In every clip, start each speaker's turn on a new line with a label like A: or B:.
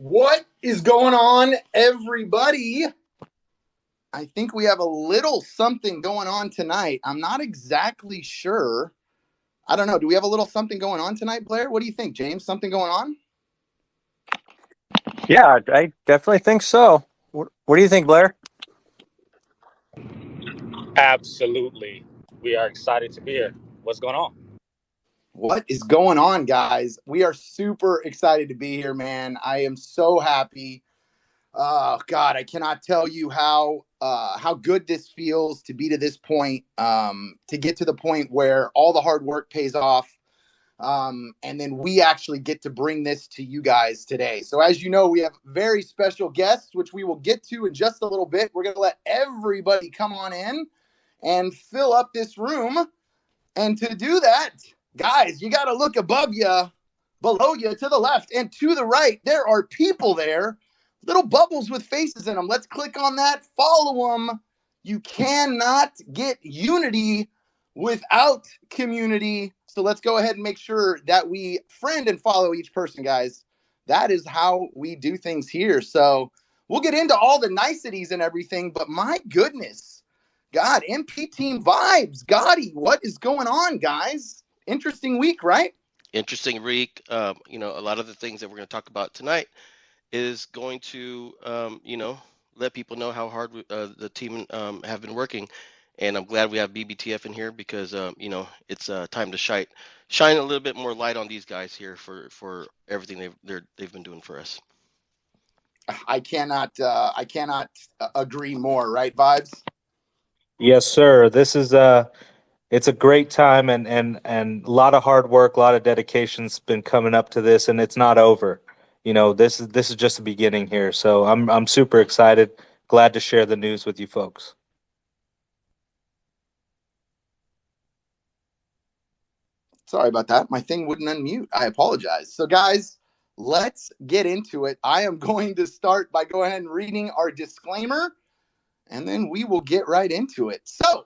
A: What is going on, everybody? I think we have a little something going on tonight. I'm not exactly sure. I don't know. Do we have a little something going on tonight, Blair? What do you think, James? Something going on?
B: Yeah, I definitely think so. What do you think, Blair?
C: Absolutely. We are excited to be here. What's going on?
A: What is going on, guys? We are super excited to be here, man. I am so happy. Oh God, I cannot tell you how good this feels to be to this point, to get to the point where all the hard work pays off. And then we actually get to bring this to you guys today. So as you know, we have very special guests, which we will get to in just a little bit. We're going to let everybody come on in and fill up this room. And to do that, guys, you got to look above you, below you, to the left, and to the right. There are people there, little bubbles with faces in them. Let's click on that, follow them. You cannot get unity without community. So let's go ahead and make sure that we friend and follow each person, guys. That is how we do things here. So we'll get into all the niceties and everything, but my goodness, God, MP team vibes. Gotti, what is going on, guys? Interesting week, right?
D: Interesting week. A lot of the things that we're going to talk about tonight is going to, let people know how hard the team have been working. And I'm glad we have BBTF in here because, it's time to shine a little bit more light on these guys here for everything they've been doing for us.
A: I cannot agree more, right, Vibes?
B: Yes, sir. This is it's a great time and a lot of hard work, a lot of dedication's been coming up to this, and it's not over. This is just the beginning here. So I'm super excited. Glad to share the news with you folks.
A: Sorry about that. My thing wouldn't unmute. I apologize. So, guys, let's get into it. I am going to start by go ahead and reading our disclaimer, and then we will get right into it. So,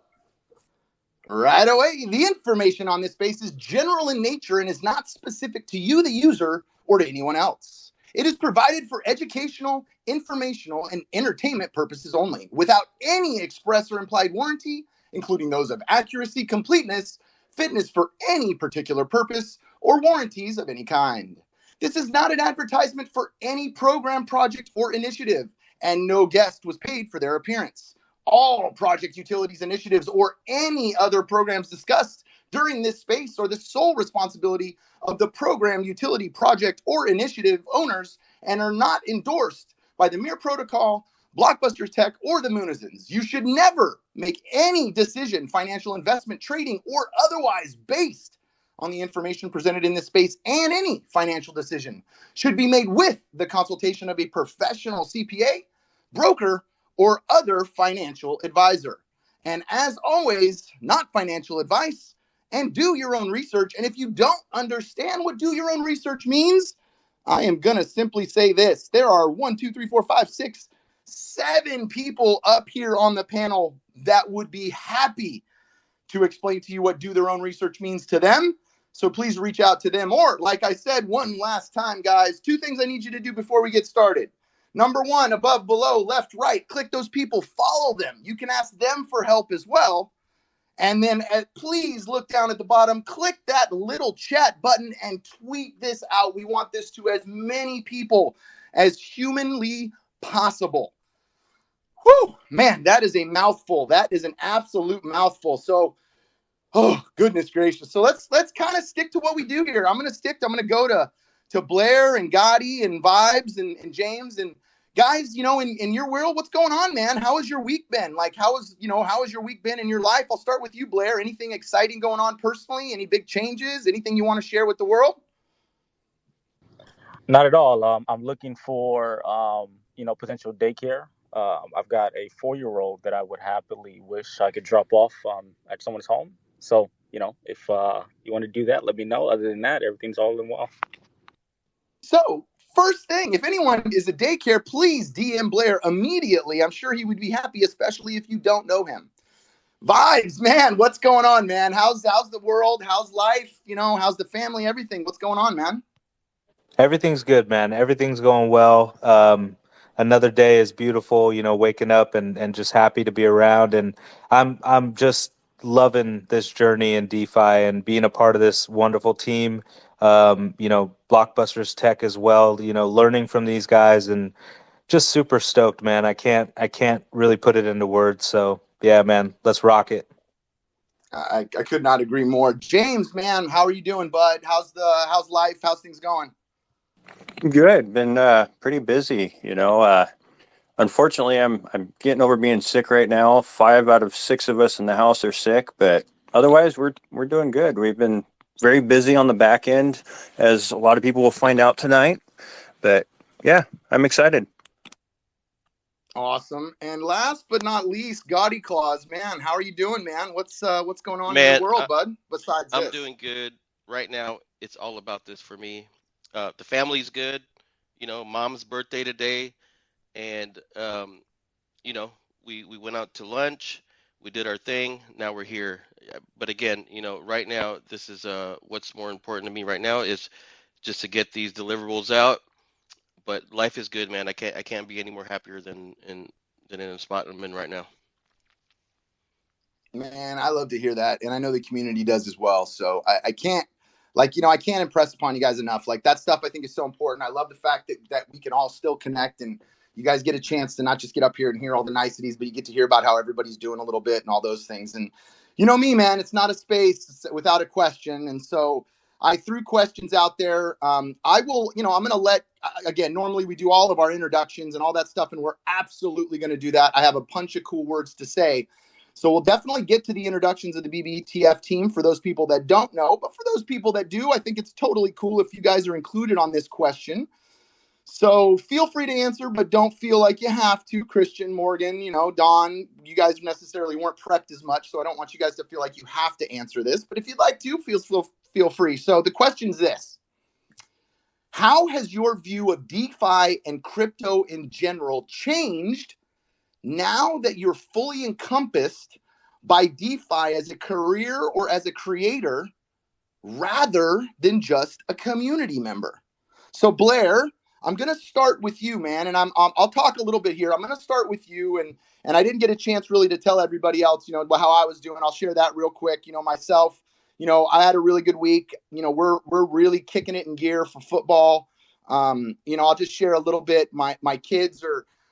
A: right away, the information on this space is general in nature and is not specific to you, the user, or to anyone else. It is provided for educational, informational, and entertainment purposes only, without any express or implied warranty, including those of accuracy, completeness, fitness for any particular purpose, or warranties of any kind. This is not an advertisement for any program, project, or initiative, and no guest was paid for their appearance. All project utilities, initiatives, or any other programs discussed during this space are the sole responsibility of the program, utility, project, or initiative owners and are not endorsed by the Mir Protocol, Blockbuster Tech, or the Moonizens. You should never make any decision, financial investment, trading, or otherwise based on the information presented in this space, and any financial decision should be made with the consultation of a professional CPA, broker, or other financial advisor. And as always, not financial advice, and do your own research. And if you don't understand what do your own research means, I am going to simply say this. There are 7 people up here on the panel that would be happy to explain to you what do their own research means to them. So please reach out to them. Or, like I said one last time, guys, 2 things I need you to do before we get started. Number 1, above, below, left, right, click those people, follow them. You can ask them for help as well. And then please look down at the bottom, click that little chat button and tweet this out. We want this to as many people as humanly possible. Whew, man, that is a mouthful. That is an absolute mouthful. So, oh, goodness gracious. So let's kind of stick to what we do here. I'm going to go to Blair and Gotti and Vibes and James and guys, in your world, what's going on, man? How has your week been? Like, how has your week been in your life? I'll start with you, Blair. Anything exciting going on personally? Any big changes? Anything you want to share with the world?
C: Not at all. I'm looking for, potential daycare. I've got a 4-year-old that I would happily wish I could drop off at someone's home. So, if you want to do that, let me know. Other than that, everything's all in well.
A: So, first thing, if anyone is a daycare, please DM Blair immediately. I'm sure he would be happy, especially if you don't know him. Vibes, man, what's going on, man? How's the world? How's life? How's the family? Everything. What's going on, man?
B: Everything's good, man. Everything's going well. Another day is beautiful, waking up and just happy to be around. And I'm just loving this journey in DeFi and being a part of this wonderful team. Blockbusters Tech as well, learning from these guys and just super stoked, man. I can't really put it into words. So yeah, man, let's rock it.
A: I could not agree more. James, man, how are you doing, bud? How's life? How's things going?
E: Good. Been pretty busy, Unfortunately, I'm getting over being sick right now. 5 out of 6 of us in the house are sick, but otherwise we're doing good. We've been very busy on the back end, as a lot of people will find out tonight. But yeah, I'm excited.
A: Awesome. And last but not least, Gaudy Claus, man, how are you doing, man? What's going on in your
D: Man,
A: world, bud? Besides
D: I'm
A: this,
D: doing good right now. It's all about this for me. The family's good. Mom's birthday today, and you know, we went out to lunch. We did our thing. Now we're here. But again, right now, this is what's more important to me right now is just to get these deliverables out. But life is good, man. I can't be any more happier than in the spot I'm in right now.
A: man, I love to hear that, and I know the community does as well. So I can't, I can't impress upon you guys enough. Like that stuff, I think is so important. I love the fact that we can all still connect, and you guys get a chance to not just get up here and hear all the niceties, but you get to hear about how everybody's doing a little bit and all those things. And you know me, man, it's not a space without a question, and so I threw questions out there. I will, I'm going to let, again, normally we do all of our introductions and all that stuff, and we're absolutely going to do that. I have a bunch of cool words to say. So we'll definitely get to the introductions of the BBTF team for those people that don't know. But for those people that do, I think it's totally cool if you guys are included on this question. So feel free to answer, but don't feel like you have to. Christian, Morgan, Don, you guys necessarily weren't prepped as much, so I don't want you guys to feel like you have to answer this. But if you'd like to, feel free. So the question's this. How has your view of DeFi and crypto in general changed now that you're fully encompassed by DeFi as a career or as a creator rather than just a community member? So Blair, I'm going to start with you, man, and I'll talk a little bit here. I'm going to start with you, and I didn't get a chance really to tell everybody else, how I was doing. I'll share that real quick. Myself, I had a really good week. We're really kicking it in gear for football. I'll just share a little bit. My kids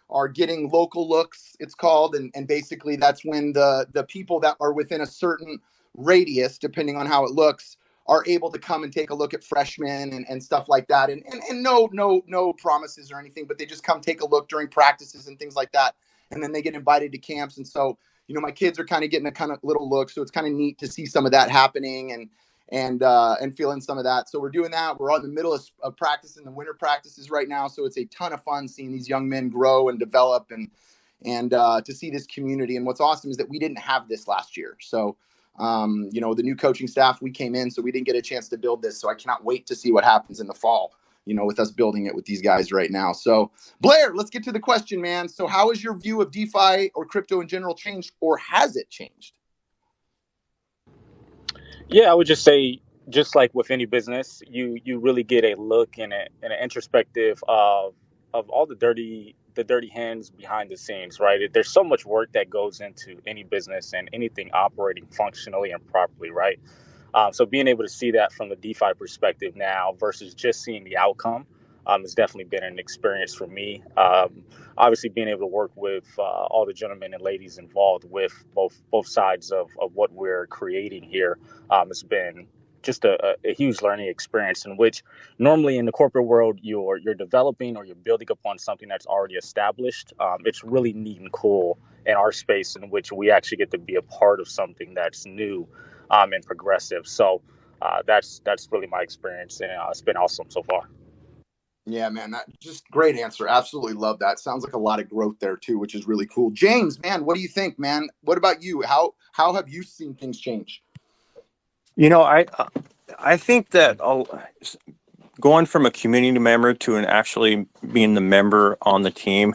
A: are getting local looks, it's called, and basically that's when the people that are within a certain radius, depending on how it looks, are able to come and take a look at freshmen and stuff like that. And no promises or anything, but they just come take a look during practices and things like that. And then they get invited to camps. And so, my kids are kind of getting a kind of little look. So it's kind of neat to see some of that happening and feeling some of that. So we're doing that. We're in the middle of practice in the winter practices right now. So it's a ton of fun seeing these young men grow and develop and to see this community. And what's awesome is that we didn't have this last year. So, the new coaching staff, we came in, so we didn't get a chance to build this. So I cannot wait to see what happens in the fall, with us building it with these guys right now. So Blair, let's get to the question, man. So how has your view of DeFi or crypto in general changed, or has it changed?
C: Yeah, I would just say, just like with any business, you really get a look and an introspective of all the dirty hands behind the scenes, right? There's so much work that goes into any business and anything operating functionally and properly, right? So being able to see that from the DeFi perspective now versus just seeing the outcome has definitely been an experience for me. Obviously, being able to work with all the gentlemen and ladies involved with both sides of what we're creating here has been just a huge learning experience, in which normally in the corporate world you're developing or you're building upon something that's already established. It's really neat and cool in our space, in which we actually get to be a part of something that's new and progressive. So that's really my experience, and it's been awesome so far.
A: Yeah, man, that just great answer. Absolutely love that. Sounds like a lot of growth there too, which is really cool. James, man, what do you think, man? What about you? How have you seen things change?
E: I think that going from a community member to an actually being the member on the team,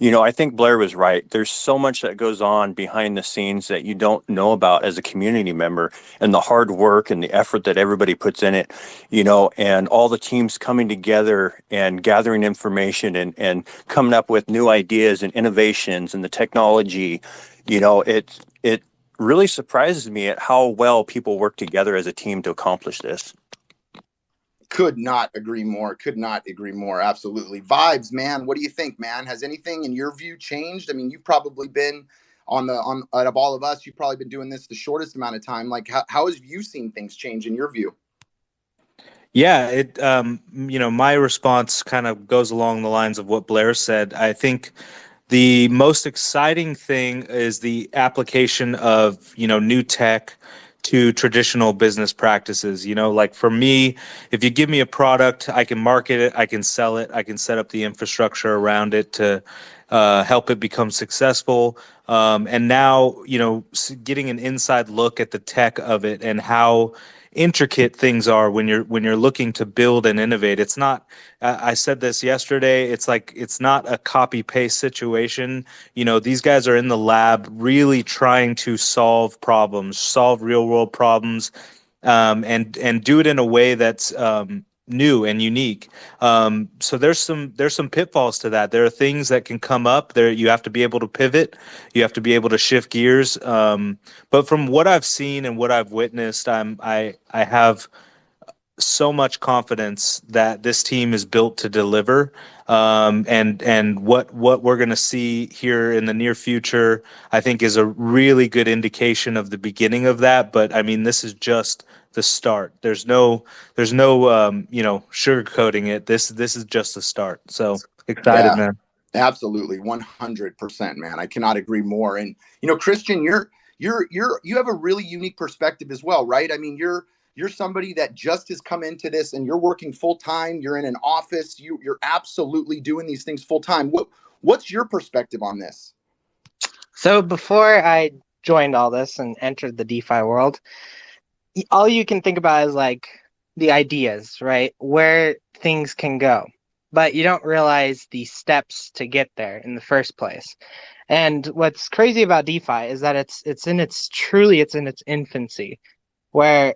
E: I think Blair was right. There's so much that goes on behind the scenes that you don't know about as a community member, and the hard work and the effort that everybody puts in it, and all the teams coming together and gathering information and coming up with new ideas and innovations and the technology. It really surprises me at how well people work together as a team to accomplish this.
A: Could not agree more. Could not agree more. Absolutely. Vibes, man. What do you think, man? Has anything in your view changed? I mean, you've probably been on out of all of us, you've probably been doing this the shortest amount of time. Like, how have you seen things change in your view?
B: Yeah, my response kind of goes along the lines of what Blair said. I think the most exciting thing is the application of, new tech to traditional business practices. Like for me, if you give me a product, I can market it, I can sell it, I can set up the infrastructure around it to help it become successful. And now, getting an inside look at the tech of it and how intricate things are when you're looking to build and innovate. It's not. I said this yesterday. It's like it's not a copy paste situation. These guys are in the lab, really trying to solve problems, solve real world problems, and do it in a way that's new and unique. So there's some pitfalls to that. There are things that can come up. There you have to be able to pivot. You have to be able to shift gears. But from what I've seen and what I've witnessed, I have so much confidence that this team is built to deliver. And what we're going to see here in the near future, I think, is a really good indication of the beginning of that. But I mean, this is just the start. There's no sugarcoating it. This is just the start. So excited,
A: Yeah,
B: man.
A: absolutely. 100%, man. I cannot agree more. And, Christian, you have a really unique perspective as well, right? I mean, you're somebody that just has come into this and you're working full time. You're in an office. You're absolutely doing these things full time. What's your perspective on this?
F: So before I joined all this and entered the DeFi world, all you can think about is like the ideas, right? Where things can go. But you don't realize the steps to get there in the first place. And what's crazy about DeFi is that it's in its infancy, where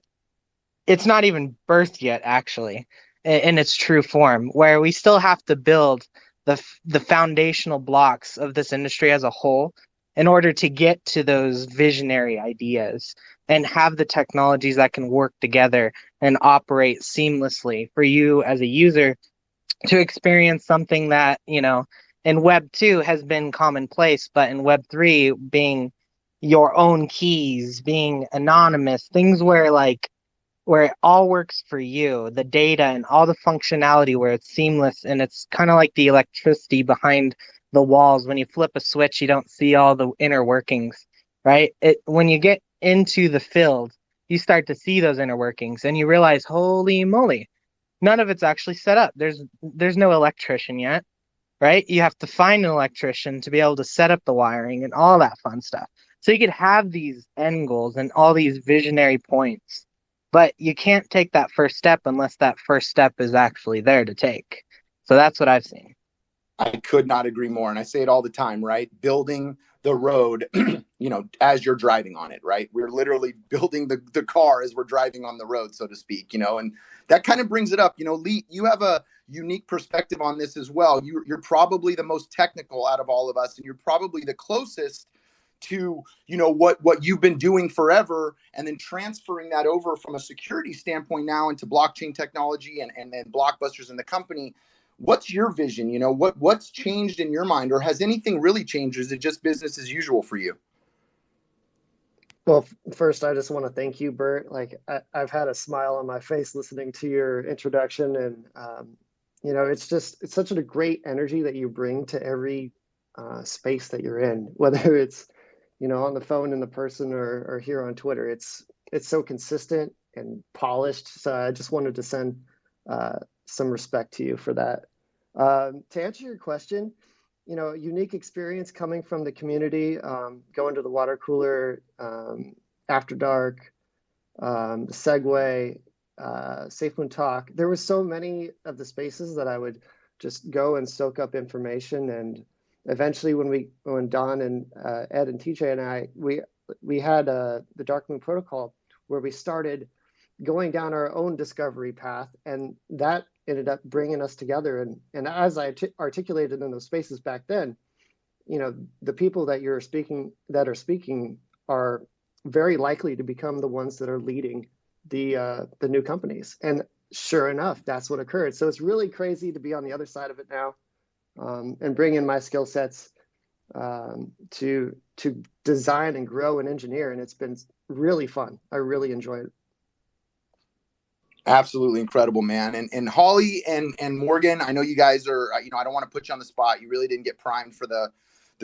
F: it's not even birthed yet, actually, in its true form, where we still have to build the foundational blocks of this industry as a whole in order to get to those visionary ideas and have the technologies that can work together and operate seamlessly for you as a user to experience something that, in Web 2 has been commonplace, but in Web 3 being your own keys, being anonymous, things where it all works for you, the data and all the functionality where it's seamless, and it's kind of like the electricity behind the walls. When you flip a switch, you don't see all the inner workings, right? When you get into the field, you start to see those inner workings and you realize, holy moly, none of it's actually set up. There's no electrician yet, right? You have to find an electrician to be able to set up the wiring and all that fun stuff. So you could have these end goals and all these visionary points, but you can't take that first step unless that first step is actually there to take. So that's what I've seen.
A: I could not agree more. And I say it all the time, right? Building the road, as you're driving on it, right? We're literally building the car as we're driving on the road, so to speak, and that kind of brings it up. Lee, you have a unique perspective on this as well. You're probably the most technical out of all of us, and you're probably the closest to, what you've been doing forever, and then transferring that over from a security standpoint now into blockchain technology and blockbusters in the company. What's your vision? What's changed in your mind, or has anything really changed? Or is it just business as usual for you?
G: Well, first, I just want to thank you, Bert. Like I've had a smile on my face listening to your introduction, and it's such a great energy that you bring to every space that you're in, whether it's on the phone in the person or here on Twitter. It's so consistent and polished. So I just wanted to send some respect to you for that. To answer your question, unique experience coming from the community, going to the water cooler, after dark, the Segway, SafeMoon Talk, there were so many of the spaces that I would just go and soak up information. And eventually, when Don and Ed and TJ and I, we had the Dark Moon Protocol, where we started going down our own discovery path, and that ended up bringing us together. And as I articulated in those spaces back then, the people that are speaking are very likely to become the ones that are leading the new companies. And sure enough, that's what occurred. So it's really crazy to be on the other side of it now, and bring in my skill sets to design and grow and engineer. And it's been really fun. I really enjoy it.
A: Absolutely incredible, man. And Holly and Morgan, I know you guys are, I don't want to put you on the spot. You really didn't get primed for the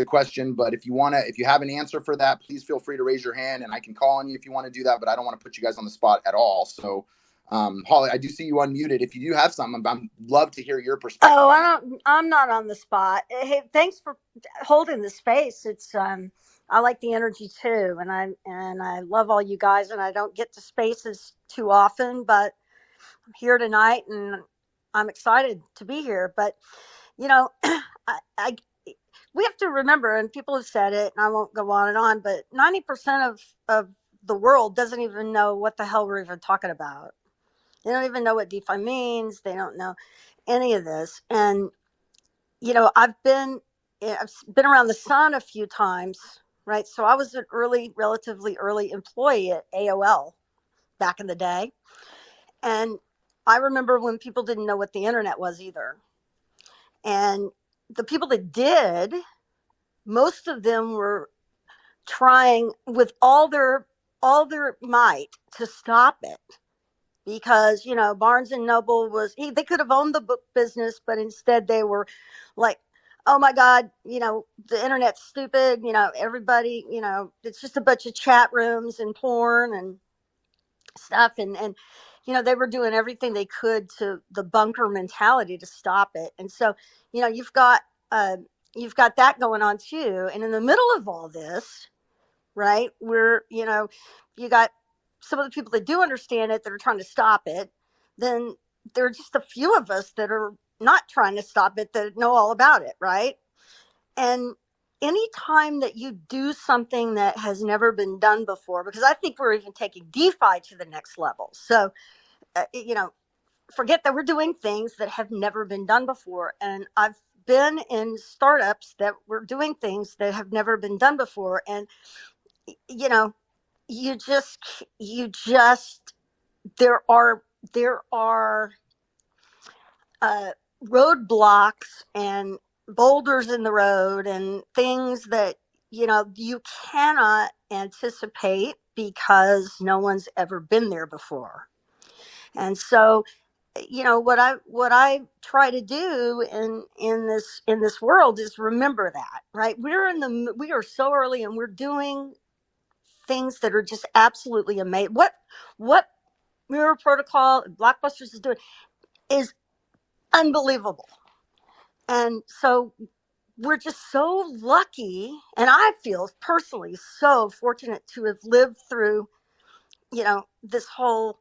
A: question, but if you have an answer for that, please feel free to raise your hand and I can call on you if you want to do that, but I don't want to put you guys on the spot at all. So, Holly, I do see you unmuted. If you do have something, I'd love to hear your perspective.
H: Oh, I'm not on the spot. Hey, thanks for holding the space. It's, I like the energy too. And I love all you guys, and I don't get to spaces too often, but I'm here tonight and I'm excited to be here. But, I we have to remember, and people have said it, and I won't go on and on, but 90% of the world doesn't even know what the hell we're even talking about. They don't even know what DeFi means. They don't know any of this. And, I've been around the sun a few times, right? So I was an relatively early employee at AOL back in the day. And I remember when people didn't know what the internet was either. And the people that did, most of them were trying with all their might to stop it, because Barnes and Noble they could have owned the book business, but instead they were like, oh my God, the internet's stupid, everybody, it's just a bunch of chat rooms and porn and stuff, and they were doing everything they could to the bunker mentality to stop it. And so you've got that going on too, and in the middle of all this, right, where you got some of the people that do understand it, that are trying to stop it. Then there are just a few of us that are not trying to stop it, that know all about it, right? And anytime that you do something that has never been done before, because I think we're even taking DeFi to the next level. So forget that we're doing things that have never been done before. And I've been in startups that were doing things that have never been done before. And you just there are roadblocks and boulders in the road and things that you cannot anticipate, because no one's ever been there before. And so what I try to do in this world is remember that, right? We are so early, and we're doing things that are just absolutely amazing. What Mirror Protocol and Blockbusters is doing is unbelievable. And so we're just so lucky, and I feel personally so fortunate to have lived through, this whole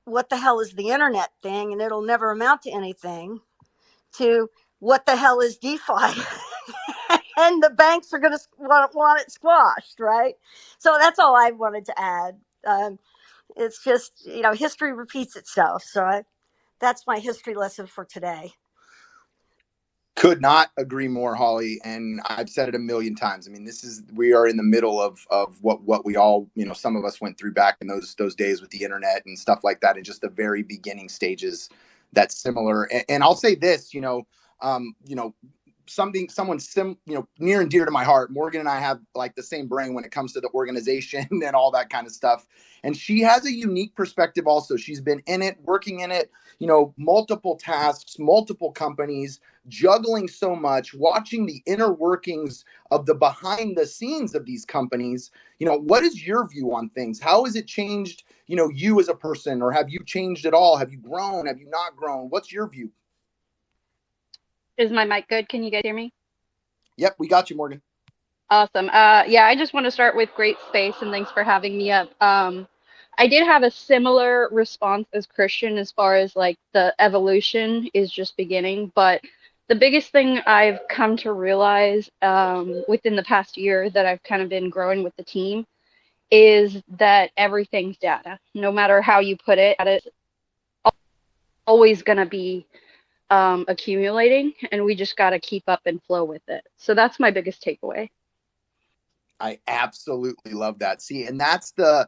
H: what the hell is the internet thing, and it'll never amount to anything, to what the hell is DeFi. And the banks are going to want it squashed, right? So that's all I wanted to add. It's just, history repeats itself. So that's my history lesson for today.
A: Could not agree more, Holly. And I've said it a million times. I mean, we are in the middle of what we all, some of us went through back in those days with the internet and stuff like that, and just the very beginning stages that's similar. And I'll say this, someone near and dear to my heart. Morgan and I have like the same brain when it comes to the organization and all that kind of stuff. And she has a unique perspective also. She's been in it, working in it, multiple tasks, multiple companies, juggling so much, watching the inner workings of the behind the scenes of these companies. What is your view on things? How has it changed, you as a person, or have you changed at all? Have you grown? Have you not grown? What's your view?
I: Is my mic good? Can you guys hear me?
A: Yep, we got you, Morgan.
I: Awesome. Yeah, I just want to start with great space, and thanks for having me up. I did have a similar response as Christian as far as like the evolution is just beginning, but the biggest thing I've come to realize within the past year that I've kind of been growing with the team is that everything's data. No matter how you put it, it's always going to be accumulating, and we just got to keep up and flow with it. So that's my biggest takeaway.
A: I absolutely love that. See, and that's the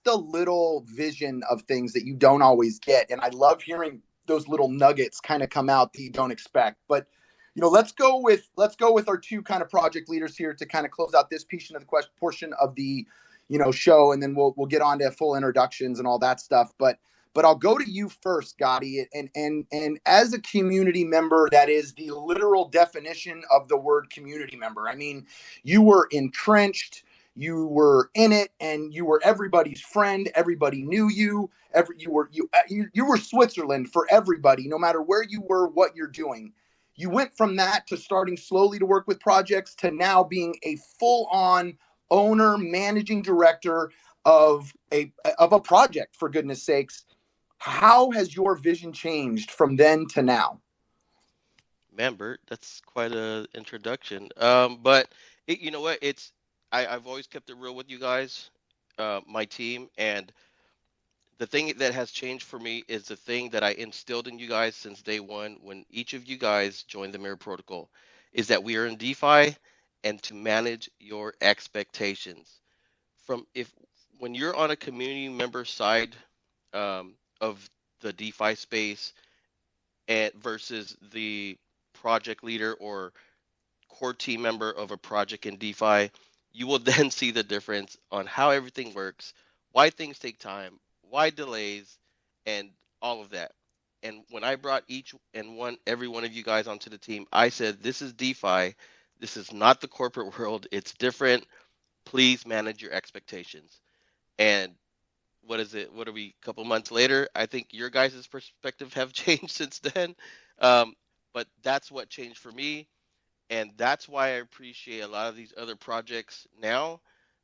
A: little vision of things that you don't always get. And I love hearing those little nuggets kind of come out that you don't expect. But let's go with our two kind of project leaders here to kind of close out this portion of the show, and then we'll get on to full introductions and all that stuff. But I'll go to you first, Gotti. And as a community member, that is the literal definition of the word community member. I mean, you were entrenched, you were in it, and you were everybody's friend. Everybody knew you. You were Switzerland for everybody, no matter where you were, what you're doing. You went from that to starting slowly to work with projects to now being a full-on owner, managing director of a project, for goodness sakes. How has your vision changed from then to now?
D: Man, Bert, that's quite a introduction. But you know what? I've always kept it real with you guys, my team, and the thing that has changed for me is the thing that I instilled in you guys since day one when each of you guys joined the Mirror Protocol, is that we are in DeFi and to manage your expectations. From if When you're on a community member side of the DeFi space and versus the project leader or core team member of a project in DeFi, you will then see the difference on how everything works, why things take time, why delays, and all of that. And when I brought every one of you guys onto the team, I said, this is DeFi. This is not the corporate world. It's different. Please manage your expectations. And what is it? What are we? A couple months later, I think your guys' perspective have changed since then. Um, but that's what changed for me, and that's why I appreciate a lot of these other projects now,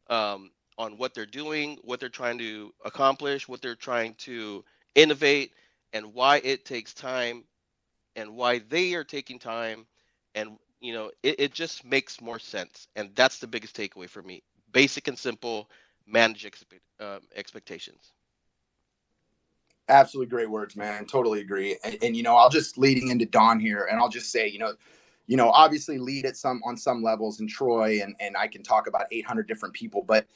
D: on what they're doing, what they're trying to accomplish, what they're trying to innovate, and why it takes time, and why they are taking time, and it just makes more sense, and that's the biggest takeaway for me. Basic and simple, manage expectations.
A: Absolutely great words, man. Totally agree. And I'll just leading into Don here, and I'll just say, obviously lead on some levels, and Troy and I can talk about 800 different people, but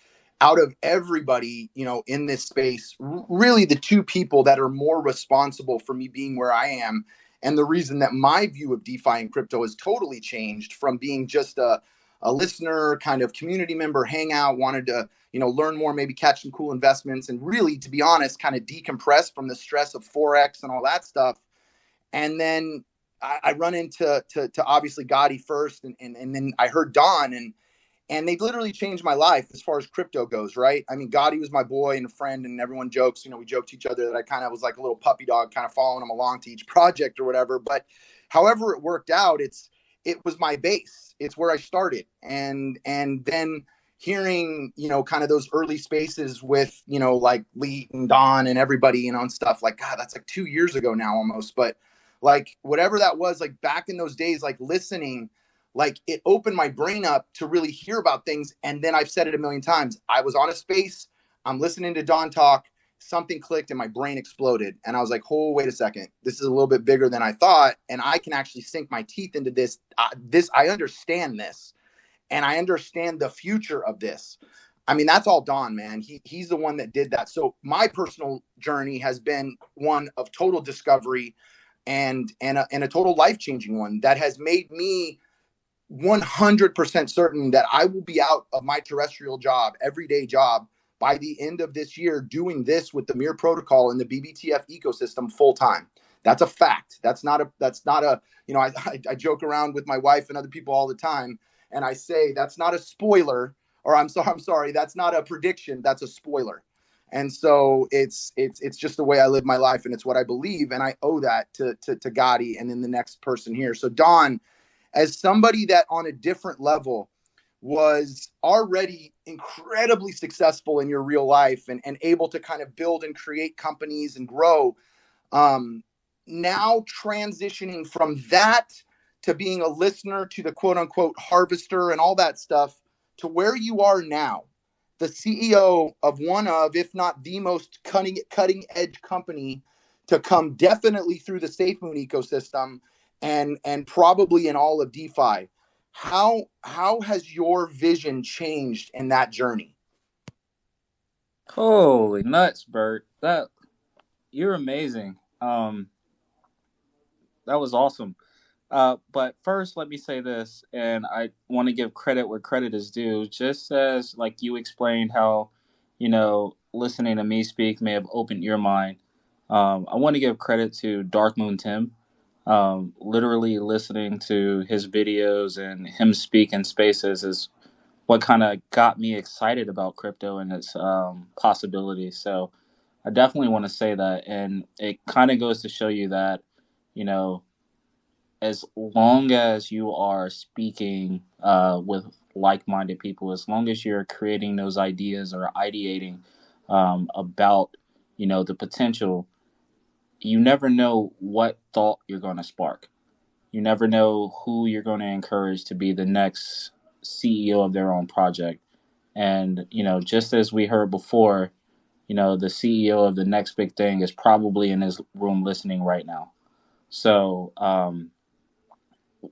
A: out of everybody, in this space, really the two people that are more responsible for me being where I am, and the reason that my view of DeFi and crypto has totally changed from being just a listener, kind of community member, hangout, wanted to learn more, maybe catch some cool investments, and really, to be honest, kind of decompress from the stress of Forex and all that stuff. And then I run into obviously Gotti first, and then I heard Don, and they've literally changed my life as far as crypto goes, right? I mean, Gotti was my boy and a friend, and everyone jokes, we joked to each other that I kind of was like a little puppy dog, kind of following him along to each project or whatever. But however it worked out, it was my base. It's where I started. And then hearing, kind of those early spaces with, like Lee and Don and everybody, and stuff like, God, that's like 2 years ago now almost. But like, whatever that was, like back in those days, like listening, like it opened my brain up to really hear about things. And then I've said it a million times. I was on a space, I'm listening to Don talk, something clicked and my brain exploded. And I was like, oh, wait a second. This is a little bit bigger than I thought. And I can actually sink my teeth into this. I understand this, and I understand the future of this. I mean, that's all Don, man. He's the one that did that. So my personal journey has been one of total discovery and a total life-changing one that has made me 100% certain that I will be out of my terrestrial job, everyday job, by the end of this year, doing this with the Mirror Protocol and the BBTF ecosystem full time. That's a fact. That's not a, I joke around with my wife and other people all the time, and I say that's not a spoiler, or I'm sorry, that's not a prediction. That's a spoiler. And so it's just the way I live my life, and it's what I believe, and I owe that to Gotti and then the next person here. So Don, as somebody that on a different level was already incredibly successful in your real life and able to kind of build and create companies and grow. Now transitioning from that to being a listener to the quote unquote harvester and all that stuff to where you are now, the CEO of one of, if not the most cutting edge company to come definitely through the SafeMoon ecosystem and probably in all of DeFi. How has your vision changed in that journey?
J: Holy nuts, Bert! You're amazing. That was awesome. But first, let me say this, and I want to give credit where credit is due. Just as like you explained how, listening to me speak may have opened your mind. I want to give credit to Dark Moon Tim. Literally listening to his videos and him speak in spaces is what kind of got me excited about crypto and its possibilities. So I definitely want to say that, and it kind of goes to show you that, you know, as long as you are speaking with like-minded people, as long as you're creating those ideas or ideating about, the potential, you never know what thought you're going to spark. You never know who you're going to encourage to be the next CEO of their own project. And, just as we heard before, the CEO of the next big thing is probably in his room listening right now. So,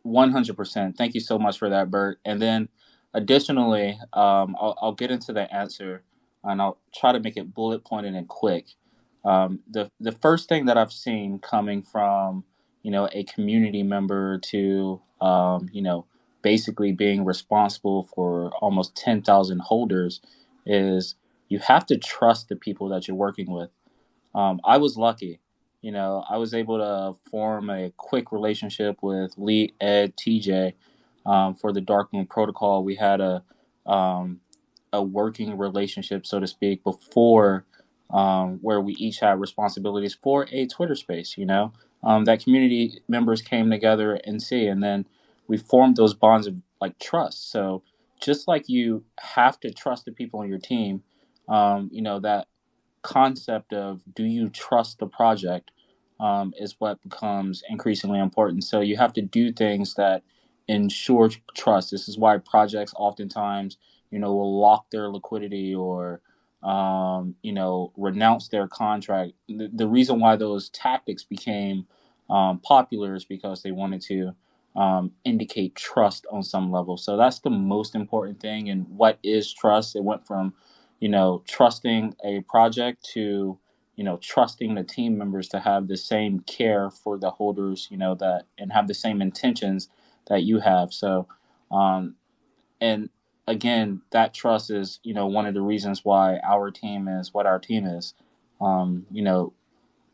J: 100%. Thank you so much for that, Bert. And then additionally, I'll get into the answer and I'll try to make it bullet pointed and quick. The first thing that I've seen coming from, a community member to, basically being responsible for almost 10,000 holders is you have to trust the people that you're working with. I was lucky. I was able to form a quick relationship with Lee, Ed, TJ for the Dark Moon Protocol. We had a working relationship, so to speak, before where we each had responsibilities for a Twitter space. That community members came together and see, and then we formed those bonds of like trust. So just like you have to trust the people on your team, that concept of do you trust the project is what becomes increasingly important. So you have to do things that ensure trust. This is why projects oftentimes, will lock their liquidity or, renounce their contract. The reason why those tactics became popular is because they wanted to indicate trust on some level. So that's the most important thing. And what is trust? It went from trusting a project to, trusting the team members to have the same care for the holders, that and have the same intentions that you have. So, and again, that trust is, one of the reasons why our team is what our team is.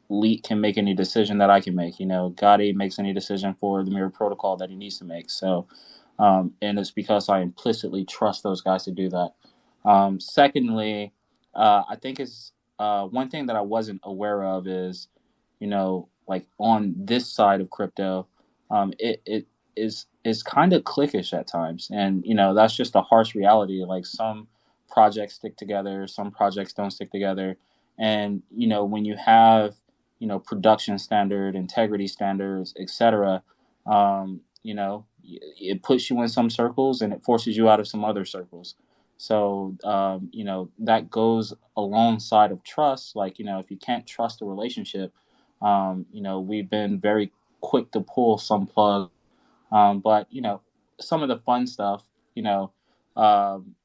J: Leet can make any decision that I can make. Gotti makes any decision for the Mirror Protocol that he needs to make. So, and it's because I implicitly trust those guys to do that. Secondly, I think it's one thing that I wasn't aware of is, like on this side of crypto, it is kind of cliquish at times, and that's just a harsh reality. Like some projects stick together, some projects don't stick together, and when you have production standard, integrity standards, etc. It puts you in some circles and it forces you out of some other circles. So, that goes alongside of trust. Like, if you can't trust a relationship, we've been very quick to pull some plug. But, some of the fun stuff, um,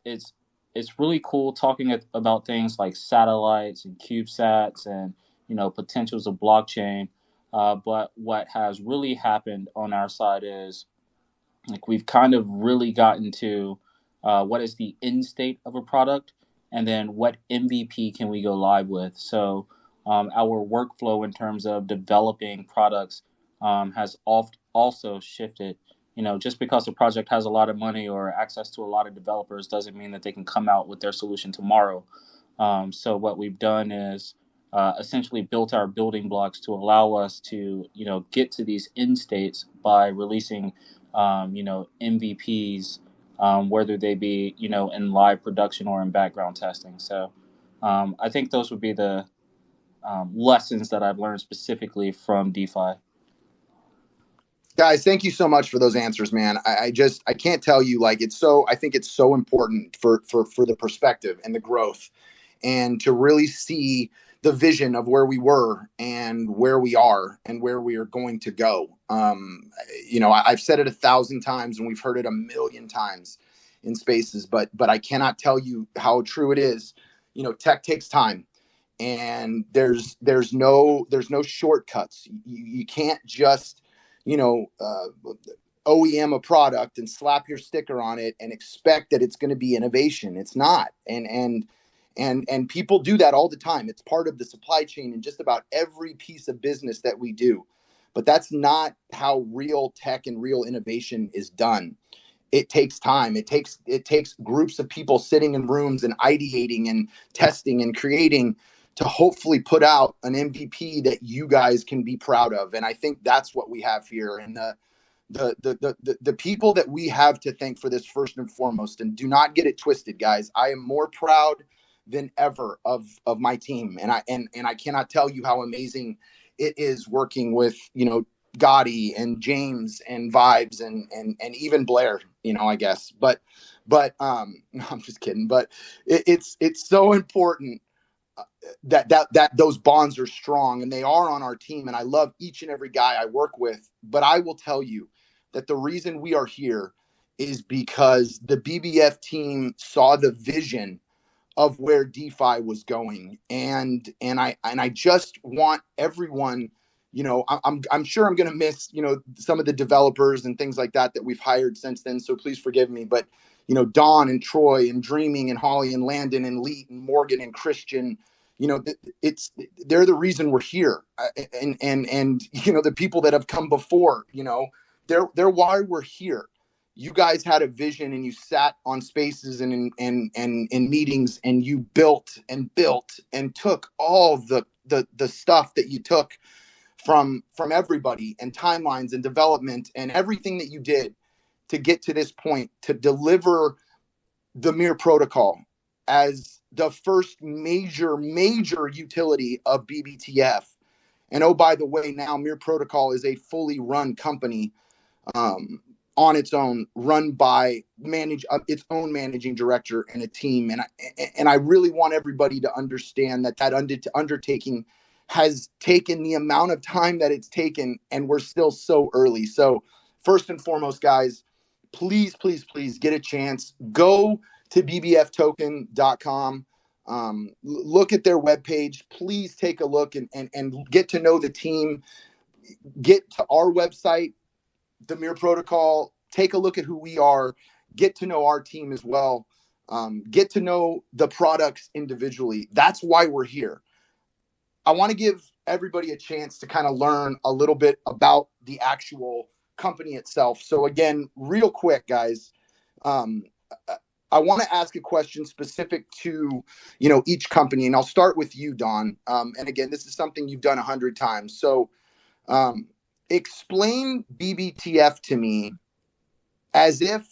J: it's, it's really cool talking about things like satellites and CubeSats and, potentials of blockchain. But what has really happened on our side is like we've kind of really gotten to what is the end state of a product, and then what MVP can we go live with. So our workflow in terms of developing products has also shifted. Just because a project has a lot of money or access to a lot of developers doesn't mean that they can come out with their solution tomorrow. So what we've done is essentially built our building blocks to allow us to, get to these end states by releasing, MVPs whether they be, in live production or in background testing. So I think those would be the lessons that I've learned specifically from DeFi.
A: Guys, thank you so much for those answers, man. I can't tell you, like, I think it's so important for the perspective and the growth, and to really see the vision of where we were and where we are and where we are going to go. I've said it 1,000 times and we've heard it 1,000,000 times in spaces, but I cannot tell you how true it is. Tech takes time, and there's no shortcuts. You can't just OEM a product and slap your sticker on it and expect that it's going to be innovation. It's not. And people do that all the time. It's part of the supply chain in just about every piece of business that we do. But that's not how real tech and real innovation is done. It takes time. It takes groups of people sitting in rooms and ideating and testing and creating to hopefully put out an MVP that you guys can be proud of. And I think that's what we have here. And the people that we have to thank for this, first and foremost, and do not get it twisted, guys. I am more proud than ever of my team. And I cannot tell you how amazing it is working with, Gotti and James and Vibes and even Blair, I guess. But I'm just kidding. But it's so important that those bonds are strong, and they are on our team. And I love each and every guy I work with. But I will tell you that the reason we are here is because the BBF team saw the vision of where DeFi was going. And I just want everyone, I'm sure I'm going to miss, some of the developers and things like that we've hired since then. So please forgive me. But, Don and Troy and Dreaming and Holly and Landon and Leet and Morgan and Christian, they're the reason we're here. And the people that have come before, they're why we're here. You guys had a vision, and you sat on spaces and in meetings, and you built and took all the stuff that you took from everybody, and timelines and development and everything that you did to get to this point, to deliver the Mir protocol as the first major utility of BBTF. And oh, by the way, now Mir protocol is a fully run company, on its own, run by its own managing director and a team. And I really want everybody to understand that undertaking has taken the amount of time that it's taken, and we're still so early. So first and foremost, guys, please get a chance. Go to bbftoken.com. Look at their webpage. Please take a look and get to know the team. Get to our website, the Mir Protocol. Take a look at who we are. Get to know our team as well. Get to know the products individually. That's why we're here. I want to give everybody a chance to kind of learn a little bit about the actual company itself. So again, real quick, guys, I want to ask a question specific to, each company, and I'll start with you, Don. And again, this is something you've done 100 times. So explain BBTF to me as if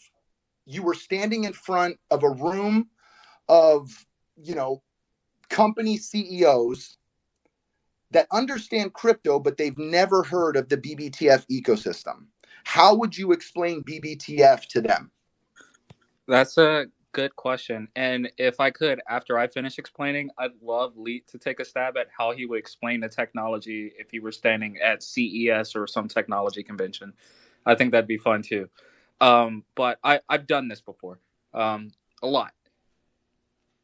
A: you were standing in front of a room of, company CEOs that understand crypto, but they've never heard of the BBTF ecosystem. How would you explain BBTF to them?
J: That's a good question. And if I could, after I finish explaining, I'd love Leet to take a stab at how he would explain the technology if he were standing at CES or some technology convention. I think that'd be fun too. But I've done this before, a lot.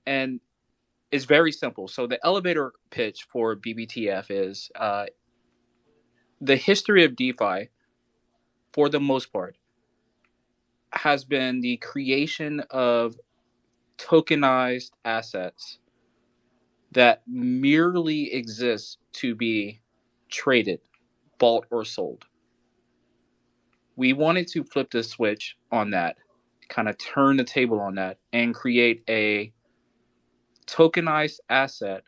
J: And it's very simple. So the elevator pitch for BBTF is the history of DeFi, for the most part, has been the creation of tokenized assets that merely exist to be traded, bought, or sold. We wanted to flip the switch on that, kind of turn the table on that, and create a tokenized asset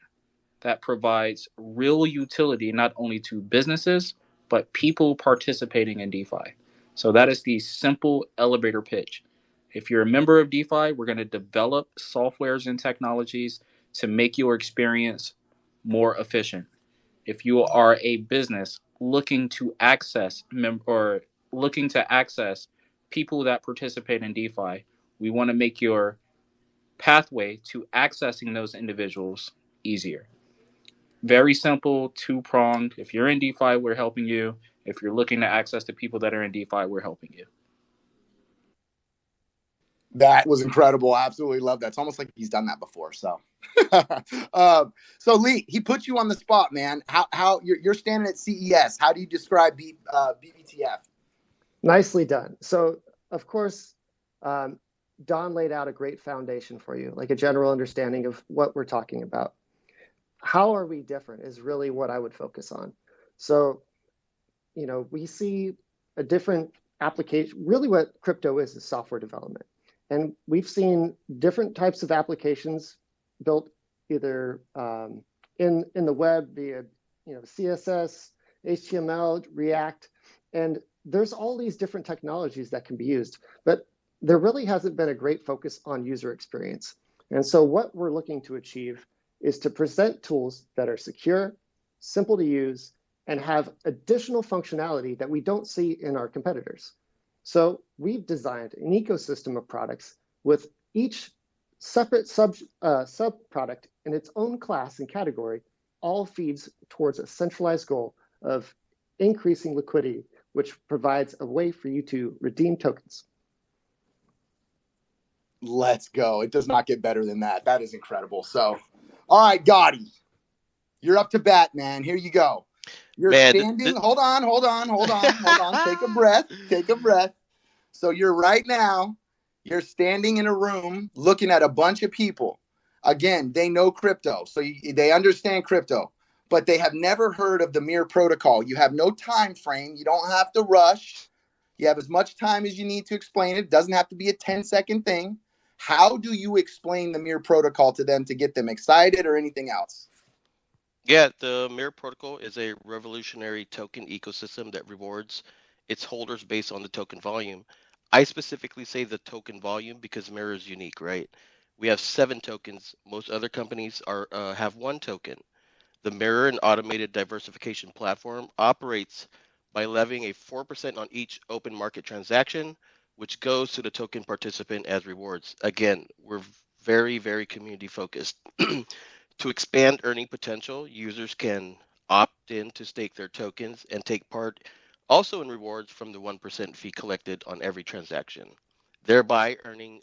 J: that provides real utility not only to businesses, but people participating in DeFi. So that is the simple elevator pitch. If you're a member of DeFi, we're going to develop softwares and technologies to make your experience more efficient. If you are a business looking to access people that participate in DeFi, we want to make your pathway to accessing those individuals easier. Very simple, two-pronged. If you're in DeFi, we're helping you. If you're looking to access the people that are in DeFi, we're helping you.
A: That was incredible. I absolutely love that. It's almost like he's done that before. So, so Lee, he put you on the spot, man. How you're standing at CES? How do you describe BBTF?
G: Nicely done. So, of course, Don laid out a great foundation for you, like a general understanding of what we're talking about. How are we different is really what I would focus on. So, we see a different application. Really what crypto is software development. And we've seen different types of applications built either in the web via CSS, HTML, React, and there's all these different technologies that can be used, but there really hasn't been a great focus on user experience. And so what we're looking to achieve is to present tools that are secure, simple to use, and have additional functionality that we don't see in our competitors. So we've designed an ecosystem of products with each separate sub-product in its own class and category, all feeds towards a centralized goal of increasing liquidity, which provides a way for you to redeem tokens.
A: Let's go. It does not get better than that. That is incredible. So, all right, Gotti, you're up to bat, man. Here you go. You're standing. Hold on. Take a breath. So you're standing in a room looking at a bunch of people. Again, they know crypto, so they understand crypto, but they have never heard of the Mirror protocol. You have no time frame. You don't have to rush. You have as much time as you need to explain it. It doesn't have to be a 10-second thing. How do you explain the Mirror protocol to them to get them excited or anything else?
D: Yeah, the Mirror protocol is a revolutionary token ecosystem that rewards its holders based on the token volume. I specifically say the token volume because Mirror is unique, right? We have 7 tokens. Most other companies have 1 token. The Mirror, an automated diversification platform, operates by levying a 4% on each open market transaction, which goes to the token participant as rewards. Again, we're very, very community focused. To expand earning potential, users can opt in to stake their tokens and take part also in rewards from the 1% fee collected on every transaction, thereby earning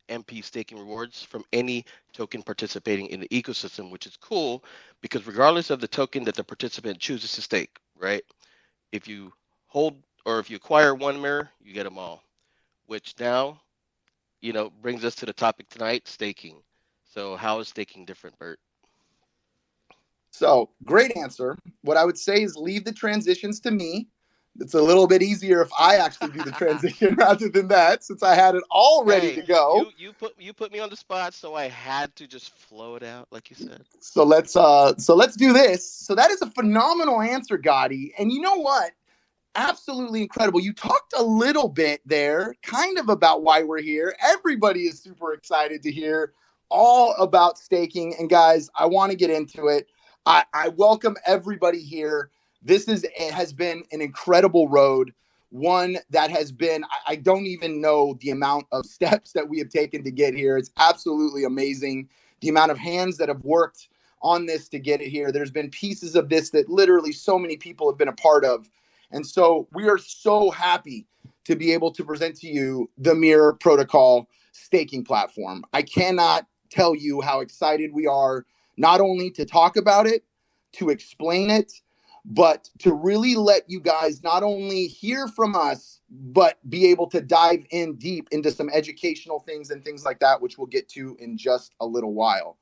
D: MP staking rewards from any token participating in the ecosystem, which is cool because regardless of the token that the participant chooses to stake, right? If you hold or if you acquire one mirror, you get them all, which now, brings us to the topic tonight, staking. So how is staking different, Bert?
A: So great answer. What I would say is leave the transitions to me. It's a little bit easier if I actually do the transition rather than that, since I had it all ready to go.
D: You put me on the spot, so I had to just flow it out, like you said.
A: So let's do this. So that is a phenomenal answer, Gotti. And you know what? Absolutely incredible. You talked a little bit there, kind of about why we're here. Everybody is super excited to hear all about staking. And guys, I want to get into it. I welcome everybody here. It has been an incredible road, one that has been, I don't even know the amount of steps that we have taken to get here. It's absolutely amazing. The amount of hands that have worked on this to get it here. There's been pieces of this that literally so many people have been a part of. And so we are so happy to be able to present to you the Mirror protocol staking platform. I cannot tell you how excited we are, not only to talk about it, to explain it, but to really let you guys not only hear from us, but be able to dive in deep into some educational things and things like that, which we'll get to in just a little while.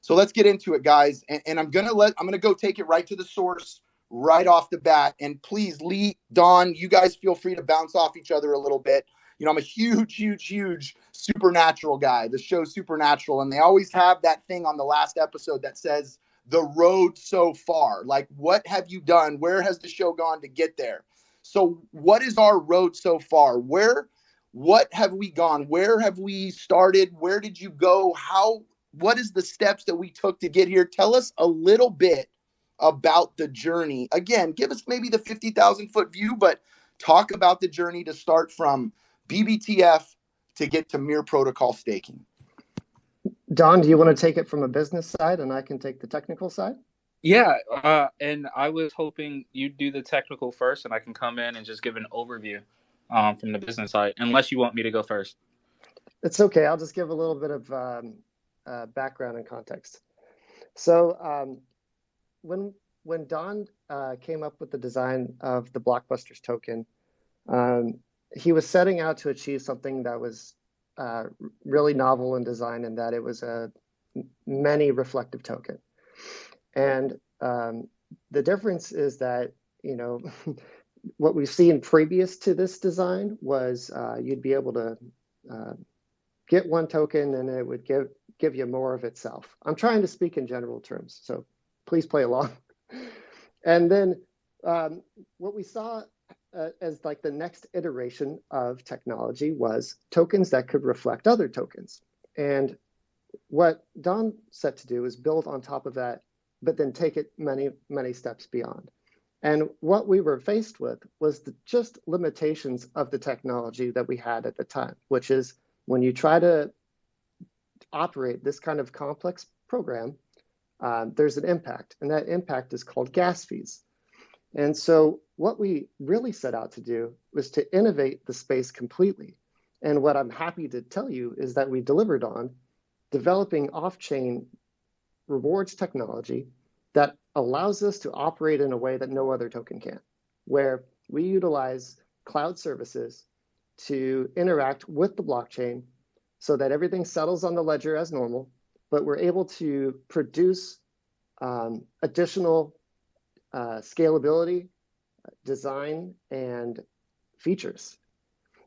A: So let's get into it, guys. And I'm gonna go take it right to the source right off the bat. And please, Lee, Don, you guys feel free to bounce off each other a little bit. I'm a huge Supernatural guy. The show's Supernatural, and they always have that thing on the last episode that says the road so far. Like, what have you done? Where has the show gone to get there? So what is our road so far? Where What have we gone? Where have we started? Where did you go? What is the steps that we took to get here? Tell us a little bit about the journey. Again, give us maybe the 50,000 foot view, but talk about the journey to start from BBTF to get to Mir protocol staking.
G: Don, do you want to take it from a business side and I can take the technical side?
J: Yeah, and I was hoping you'd do the technical first, and I can come in and just give an overview from the business side, unless you want me to go first.
G: It's okay. I'll just give a little bit of background and context. So when Don came up with the design of the Blockbusters token, he was setting out to achieve something that was really novel in design, in that it was a many reflective token. And the difference is that, what we've seen previous to this design was you'd be able to get one token and it would give you more of itself. I'm trying to speak in general terms, so please play along. And then what we saw as like the next iteration of technology was tokens that could reflect other tokens. And what Don set to do is build on top of that, but then take it many, many steps beyond. And what we were faced with was just limitations of the technology that we had at the time, which is when you try to operate this kind of complex program, there's an impact, and that impact is called gas fees. And so what we really set out to do was to innovate the space completely. And what I'm happy to tell you is that we delivered on developing off-chain rewards technology that allows us to operate in a way that no other token can, where we utilize cloud services to interact with the blockchain so that everything settles on the ledger as normal, but we're able to produce additional scalability, design, and features.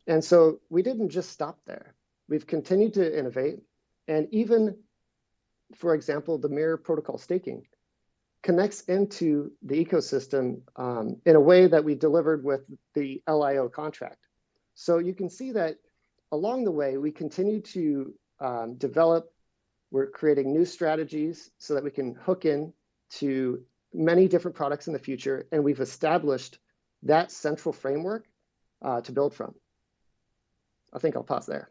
G: And so we didn't just stop there. We've continued to innovate, and even, for example, the Mirror protocol staking connects into the ecosystem in a way that we delivered with the LIO contract. So you can see that along the way, we continue to develop. We're creating new strategies so that we can hook in to many different products in the future, and we've established that central framework to build from. I think I'll pause there.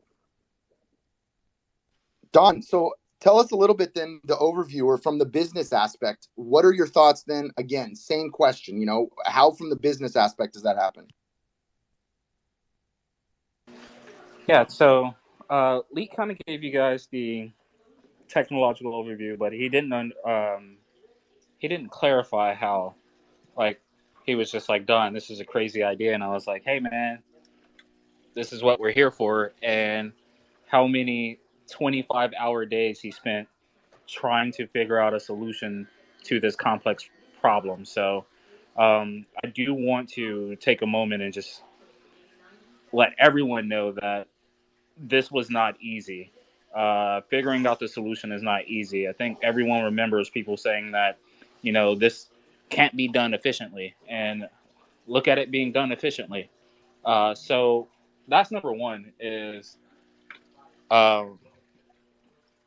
A: Don, so tell us a little bit then, the overview, or from the business aspect, what are your thoughts then? Again, same question, how from the business aspect does that happen?
J: Yeah, so Lee kind of gave you guys the technological overview, but he didn't clarify how, like, he was just like, Don, this is a crazy idea. And I was like, hey, man, this is what we're here for. And how many 25-hour days he spent trying to figure out a solution to this complex problem. So I do want to take a moment and just let everyone know that this was not easy. Figuring out the solution is not easy. I think everyone remembers people saying that, this can't be done efficiently, and look at it being done efficiently. So that's number one is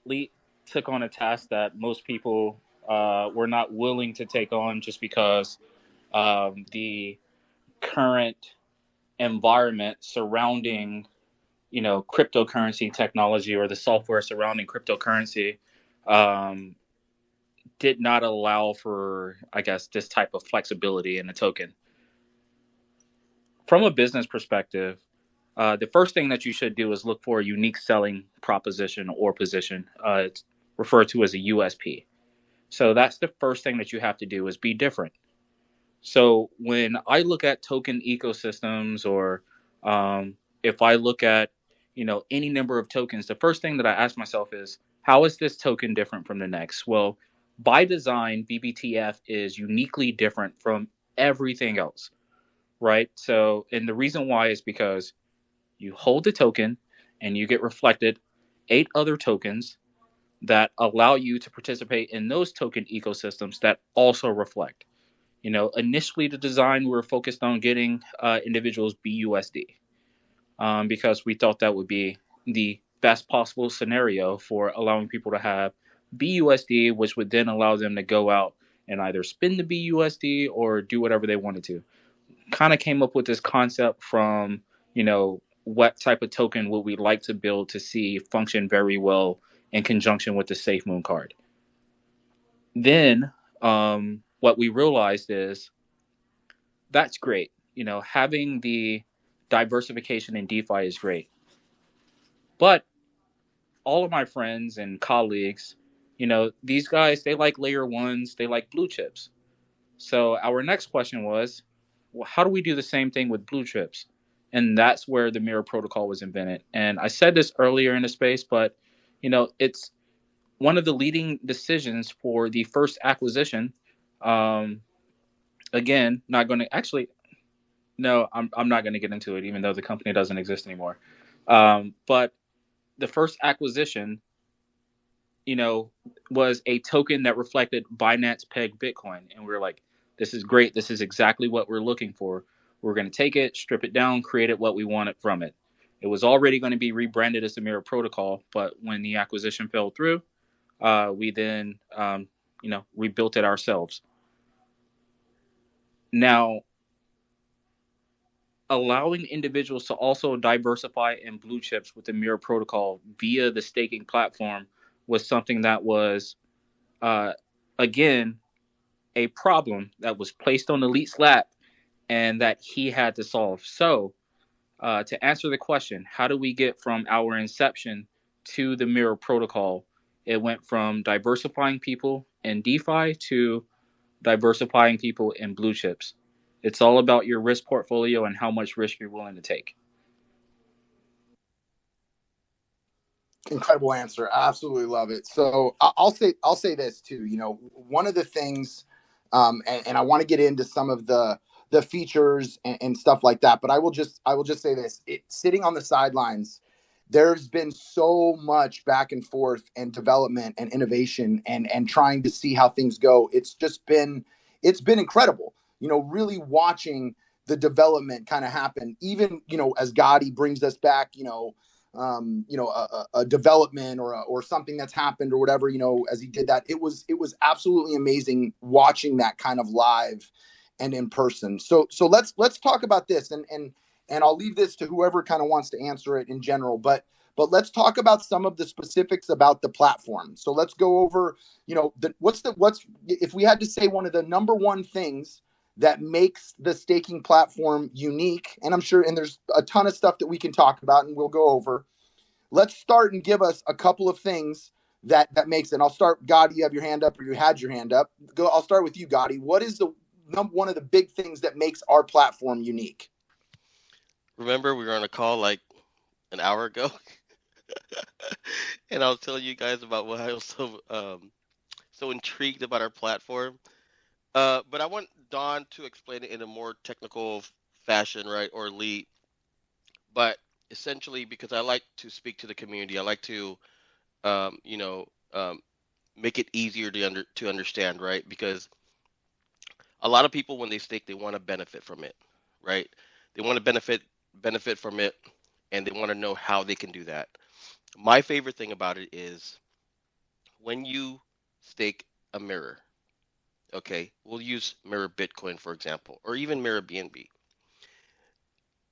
J: Lee took on a task that most people were not willing to take on just because the current environment surrounding cryptocurrency technology, or the software surrounding cryptocurrency, did not allow for, I guess, this type of flexibility in a token. From a business perspective, the first thing that you should do is look for a unique selling proposition or position. It's referred to as a USP. So that's the first thing that you have to do, is be different. So when I look at token ecosystems, or if I look at any number of tokens, the first thing that I ask myself is, how is this token different from the next? Well, by design, BBTF is uniquely different from everything else, right? So, and the reason why is because you hold the token and you get reflected 8 other tokens that allow you to participate in those token ecosystems that also reflect. Initially the design, we were focused on getting individuals BUSD. because we thought that would be the best possible scenario for allowing people to have BUSD, which would then allow them to go out and either spend the BUSD or do whatever they wanted to. Kind of came up with this concept from, what type of token would we like to build to see function very well in conjunction with the SafeMoon card. Then what we realized is that's great. Having the diversification in DeFi is great. But all of my friends and colleagues, these guys, they like layer ones, they like blue chips. So our next question was, well, how do we do the same thing with blue chips? And that's where the Mirror Protocol was invented. And I said this earlier in the space, but it's one of the leading decisions for the first acquisition. Again, not going to actually. No, I'm not going to get into it, even though the company doesn't exist anymore. But the first acquisition, was a token that reflected Binance Peg Bitcoin, and we were like, this is great. This is exactly what we're looking for. We're going to take it, strip it down, create it what we wanted from it. It was already going to be rebranded as the Mirror Protocol, but when the acquisition fell through, we then, rebuilt it ourselves. Now, allowing individuals to also diversify in blue chips with the Mirror Protocol via the staking platform was something that was, again, a problem that was placed on Elite's lap and that he had to solve. So, to answer the question, how do we get from our inception to the Mirror Protocol? It went from diversifying people in DeFi to diversifying people in blue chips. It's all about your risk portfolio and how much risk you're willing to take.
A: Incredible answer. I absolutely love it. So I'll say this too. One of the things, and I want to get into some of the features and stuff like that, but I will just say this: sitting on the sidelines, there's been so much back and forth and development and innovation and trying to see how things go. It's been incredible. Really watching the development kind of happen. Even as Gotti brings us back, a development or something that's happened or whatever, as he did that, it was absolutely amazing watching that kind of live and in person. So let's talk about this and I'll leave this to whoever kind of wants to answer it in general, but let's talk about some of the specifics about the platform. So let's go over, what's if we had to say one of the number one things that makes the staking platform unique, and I'm sure, and there's a ton of stuff that we can talk about and we'll go over. Let's start and give us a couple of things that makes it. And I'll start, Gotti, you have your hand up, or you had your hand up. I'll start with you, Gotti. What is one of the big things that makes our platform unique?
D: Remember, we were on a call like an hour ago, and I was telling you guys about why I was so intrigued about our platform. But I want Don to explain it in a more technical fashion, right, or lead. But essentially, because I like to speak to the community, I like to, um, you know, um, make it easier to understand, right? Because a lot of people, when they stake, they want to benefit from it, right? They want to benefit from it, and they want to know how they can do that. My favorite thing about it is when you stake a mirror. Okay, we'll use Mirror Bitcoin for example, or even Mirror BNB.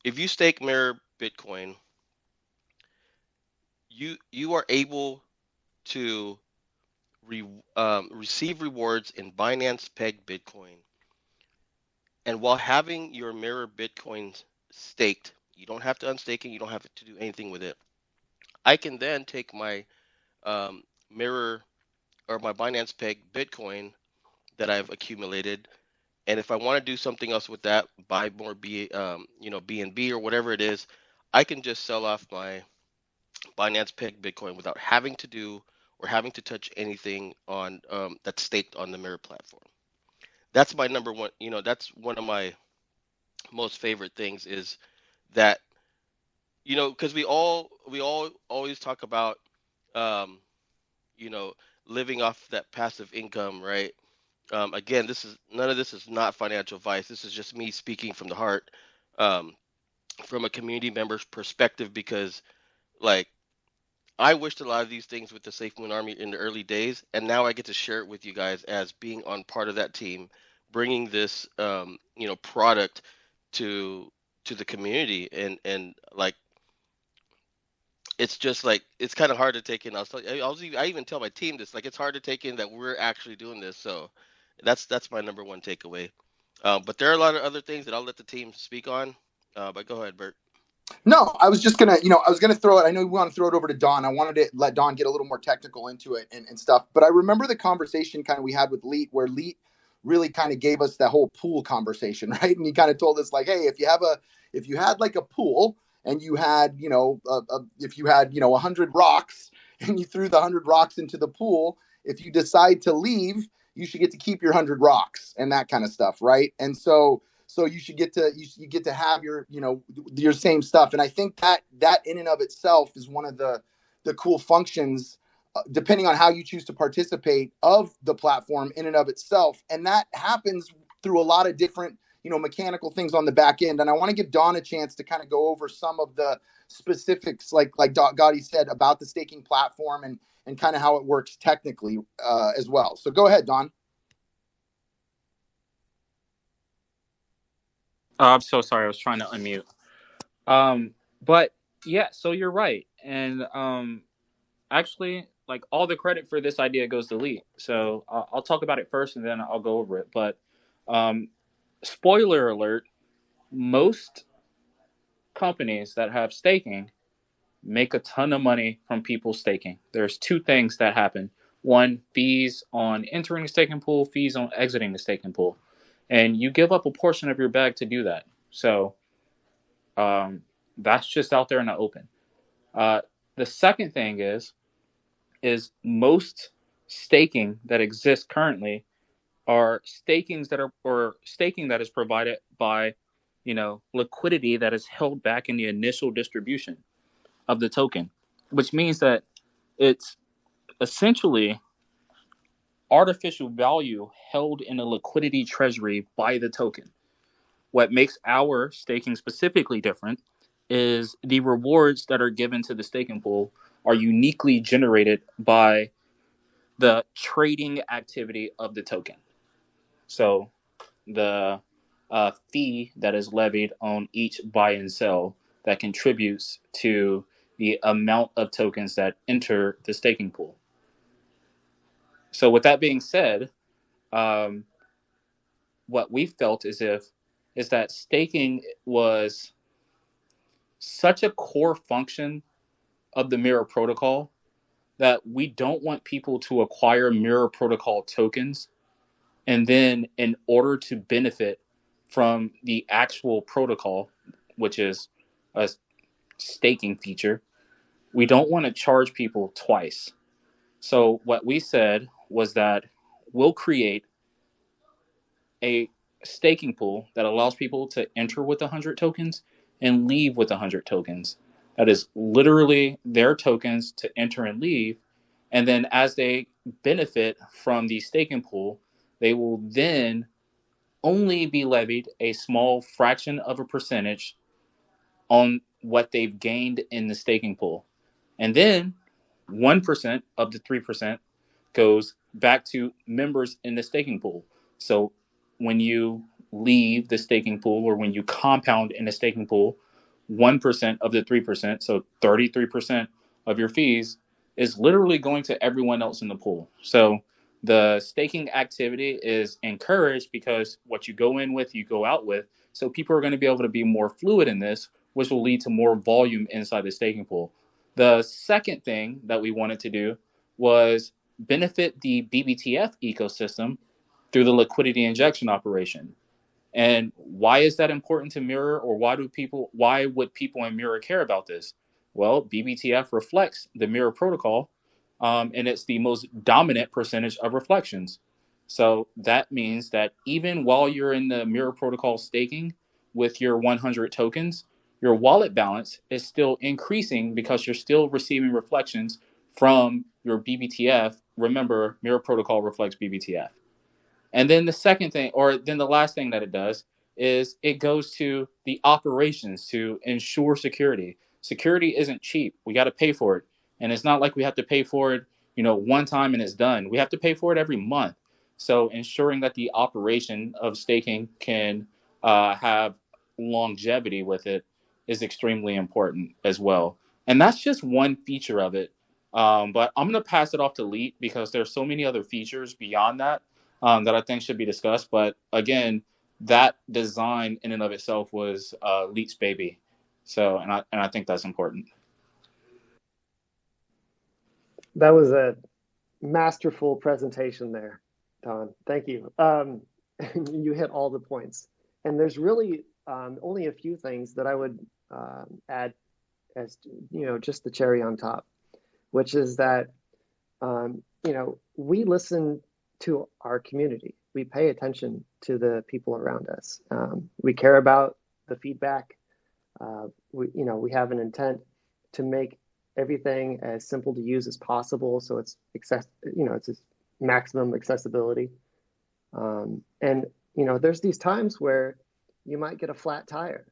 D: If you stake Mirror Bitcoin, you are able to receive rewards in Binance Peg Bitcoin, and while having your Mirror Bitcoin staked, you don't have to unstake it. You don't have to do anything with it. I can then take my Mirror or my Binance Peg Bitcoin that I've accumulated, and if I want to do something else with that, buy more BNB or whatever it is, I can just sell off my Binance Peg Bitcoin without having to do or having to touch anything on that's staked on the Mirror platform. That's my number one. That's one of my most favorite things is that because we all always talk about um, you know living off that passive income, right? Again, none of this is not financial advice. This is just me speaking from the heart. Um, from a community member's perspective, because like I wished a lot of these things with the Safe Moon Army in the early days, and now I get to share it with you guys as being on part of that team, bringing this product to the community, and like it's just like it's kind of hard to take in. I even tell my team this, like it's hard to take in that we're actually doing this. So that's my number one takeaway. But there are a lot of other things that I'll let the team speak on. But go ahead, Bert.
A: No, I was just gonna, I was gonna throw it. I know we want to throw it over to Don. I wanted to let Don get a little more technical into it and stuff. But I remember the conversation kind of we had with Leet, where Leet really kind of gave us that whole pool conversation, right? And he kind of told us like, hey, if you had like a pool and you had, if you had, 100 rocks and you threw the 100 rocks into the pool, if you decide to leave, you should get to keep your 100 rocks and that kind of stuff, right? And so you should get to you get to have your same stuff. And I think that in and of itself is one of the cool functions, depending on how you choose to participate, of the platform in and of itself. And that happens through a lot of different mechanical things on the back end. And I want to give Don a chance to kind of go over some of the specifics, like Gotti said, about the staking platform and kind of how it works technically as well. So go ahead, Don.
J: I'm so sorry. I was trying to unmute. But yeah, so you're right. And actually, like all the credit for this idea goes to Lee. So I'll talk about it first and then I'll go over it. But spoiler alert, most companies that have staking make a ton of money from people staking. There's two things that happen. One, fees on entering the staking pool, fees on exiting the staking pool. And you give up a portion of your bag to do that. So that's just out there in the open. The second thing is most staking that exists currently are staking that is provided by, liquidity that is held back in the initial distribution of the token, which means that it's essentially artificial value held in a liquidity treasury by the token. What makes our staking specifically different is the rewards that are given to the staking pool are uniquely generated by the trading activity of the token. So the fee that is levied on each buy and sell that contributes to the amount of tokens that enter the staking pool. So with that being said, what we felt is that staking was such a core function of the Mirror Protocol that we don't want people to acquire Mirror Protocol tokens and then, in order to benefit from the actual protocol, which is a staking feature, we don't want to charge people twice. So what we said was that we'll create a staking pool that allows people to enter with 100 tokens and leave with 100 tokens. That is literally their tokens to enter and leave. And then as they benefit from the staking pool, they will then only be levied a small fraction of a percentage on what they've gained in the staking pool. And then 1% of the 3% goes back to members in the staking pool. So when you leave the staking pool or when you compound in the staking pool, 1% of the 3%, so 33% of your fees is literally going to everyone else in the pool. So the staking activity is encouraged because what you go in with, you go out with. So people are going to be able to be more fluid in this, which will lead to more volume inside the staking pool. The second thing that we wanted to do was benefit the BBTF ecosystem through the liquidity injection operation. And why is that important to Mirror, or why would people in Mirror care about this? Well, BBTF reflects the Mirror protocol, and it's the most dominant percentage of reflections. So that means that even while you're in the Mirror protocol staking with your 100 tokens, your wallet balance is still increasing because you're still receiving reflections from your BBTF. Remember, Mirror protocol reflects BBTF. And then the last thing that it does is it goes to the operations to ensure security. Security isn't cheap. We got to pay for it. And it's not like we have to pay for it, one time and it's done. We have to pay for it every month. So ensuring that the operation of staking can have longevity with it is extremely important as well. And that's just one feature of it. But I'm going to pass it off to Leet because there's so many other features beyond that that I think should be discussed. But again, that design in and of itself was Leet's baby. So, and I think that's important.
G: That was a masterful presentation there, Don. Thank you. You hit all the points. And there's really only a few things that I would add as, just the cherry on top, which is that, we listen to our community. We pay attention to the people around us. We care about the feedback. We have an intent to make everything as simple to use as possible, so it's it's maximum accessibility. And there's these times where you might get a flat tire.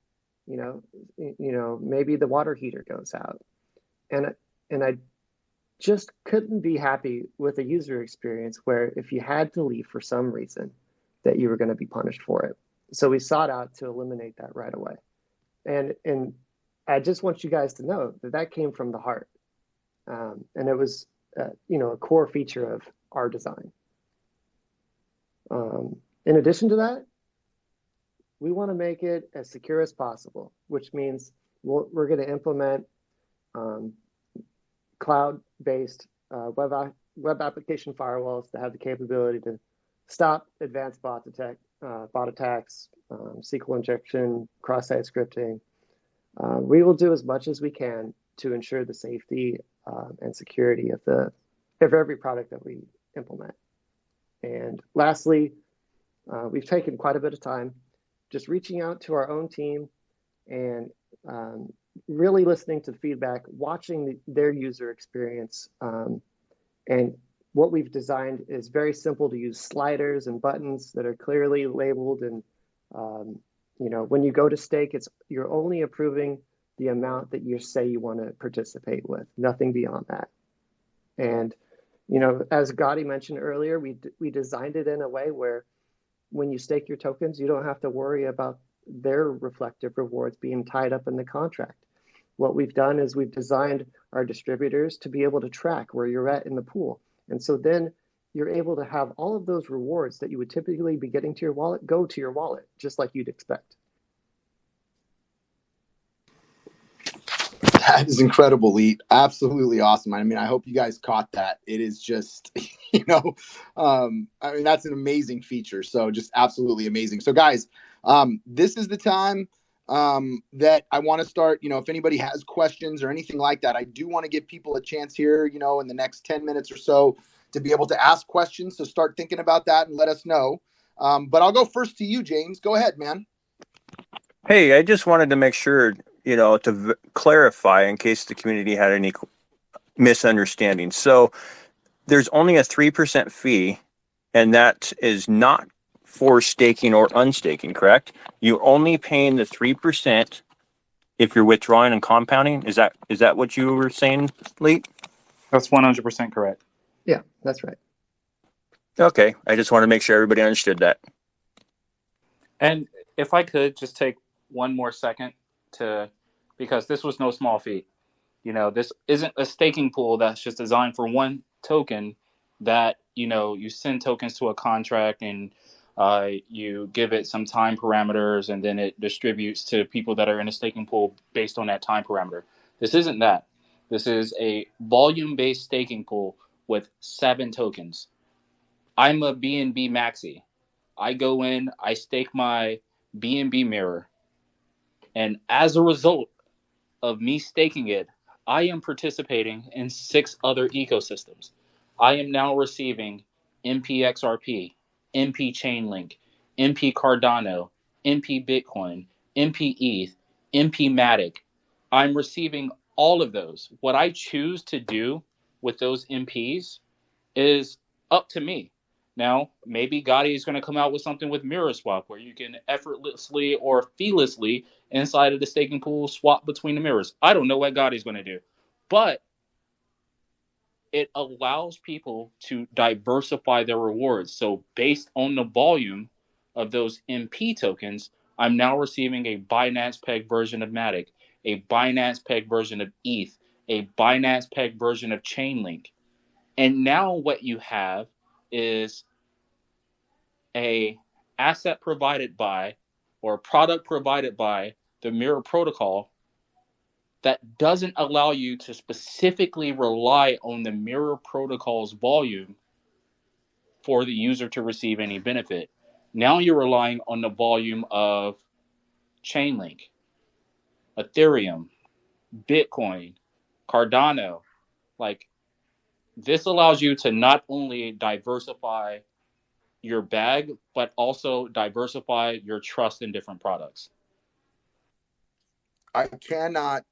G: Maybe the water heater goes out, and I just couldn't be happy with a user experience where if you had to leave for some reason, that you were going to be punished for it. So we sought out to eliminate that right away. And I just want you guys to know that came from the heart. And it was, a core feature of our design. In addition to that, we want to make it as secure as possible, which means we're going to implement cloud-based web application firewalls that have the capability to stop advanced bot attacks, SQL injection, cross-site scripting. We will do as much as we can to ensure the safety and security of every product that we implement. And lastly, we've taken quite a bit of time just reaching out to our own team and really listening to feedback, watching their user experience. And what we've designed is very simple to use sliders and buttons that are clearly labeled. And when you go to stake, you're only approving the amount that you say you want to participate with, nothing beyond that. And as Gotti mentioned earlier, we designed it in a way where when you stake your tokens, you don't have to worry about their reflective rewards being tied up in the contract. What we've done is we've designed our distributors to be able to track where you're at in the pool. And so then you're able to have all of those rewards that you would typically be getting to your wallet go to your wallet, just like you'd expect.
A: That is incredible, Leet. Absolutely awesome. I mean, I hope you guys caught that. It is just, that's an amazing feature. So just absolutely amazing. So guys, this is the time that I want to start, if anybody has questions or anything like that, I do want to give people a chance here, in the next 10 minutes or so to be able to ask questions. So start thinking about that and let us know. But I'll go first to you, James. Go ahead, man.
E: Hey, I just wanted to make sure, to clarify in case the community had any misunderstanding. So there's only a 3% fee, and that is not for staking or unstaking, correct? You're only paying the 3% if you're withdrawing and compounding. Is that what you were saying, Leet?
J: That's 100% correct.
G: Yeah, that's right.
E: Okay, I just want to make sure everybody understood that.
J: And if I could just take one more second because this was no small feat. This isn't a staking pool that's just designed for one token that, you send tokens to a contract and you give it some time parameters and then it distributes to people that are in a staking pool based on that time parameter. This isn't that. This is a volume-based staking pool with 7 tokens. I'm a BNB maxi. I go in, I stake my BNB mirror. And as a result of me staking it, I am participating in 6 other ecosystems. I am now receiving MPXRP, MP Chainlink, MP Cardano, MP Bitcoin, MP ETH, MP Matic. I'm receiving all of those. What I choose to do with those MPs is up to me. Now, maybe Gotti is going to come out with something with mirror swap where you can effortlessly or feelessly inside of the staking pool swap between the mirrors. I don't know what Gotti's going to do, but it allows people to diversify their rewards. So based on the volume of those MP tokens, I'm now receiving a Binance Peg version of Matic, a Binance Peg version of ETH, a Binance Peg version of Chainlink. And now what you have is a asset provided by or a product provided by the Mirror Protocol that doesn't allow you to specifically rely on the Mirror Protocol's volume for the user to receive any benefit. Now you're relying on the volume of Chainlink, Ethereum, Bitcoin, Cardano. Like, this allows you to not only diversify your bag, but also diversify your trust in different products.
A: I cannot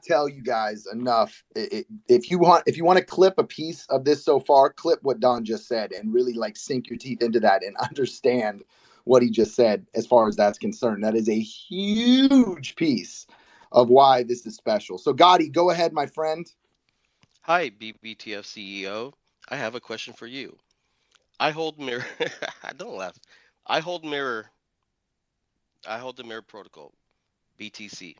A: tell you guys enough. If you want to clip a piece of this so far, clip what Don just said and really like sink your teeth into that and understand what he just said as far as that's concerned. That is a huge piece of why this is special. So Gotti, go ahead, my friend.
D: Hi, BBTF CEO. I have a question for you. I hold mirror. Don't laugh. I hold mirror. I hold the mirror protocol, BTC.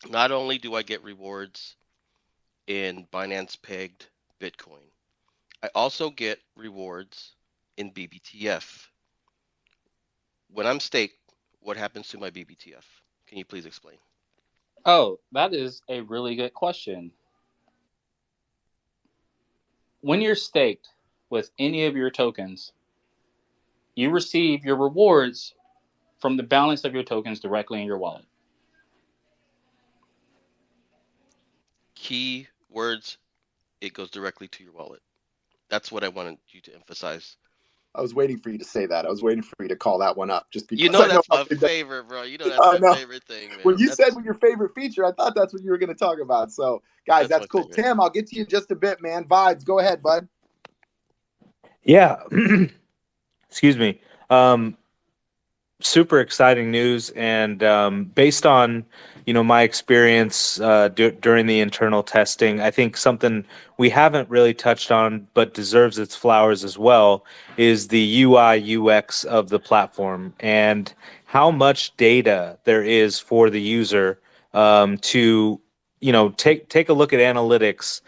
D: Not only do I get rewards in Binance pegged Bitcoin, I also get rewards in BBTF. When I'm staked, what happens to my BBTF? Can you please explain?
J: Oh, that is a really good question. When you're staked with any of your tokens, you receive your rewards from the balance of your tokens directly in your wallet.
D: Key words, it goes directly to your wallet. That's what I wanted you to emphasize.
A: I was waiting for you to say that. I was waiting for you to call that one up just
D: You
A: because
D: know
A: I know
D: that's
A: how
D: my
A: big that.
D: favorite, bro. You know that's
A: I
D: my
A: know.
D: favorite thing,
A: When
D: man.
A: you said your favorite feature, I thought that's what you were going to talk about. So, guys,
D: That's
A: that's
D: my
A: cool.
D: favorite.
A: Tim, I'll get to you in just a bit, man. Vibes, go ahead, bud.
B: Yeah. Excuse me. Super exciting news, and based on my experience during the internal testing, I think something we haven't really touched on but deserves its flowers as well is the UI UX of the platform and how much data there is for the user to take a look at analytics,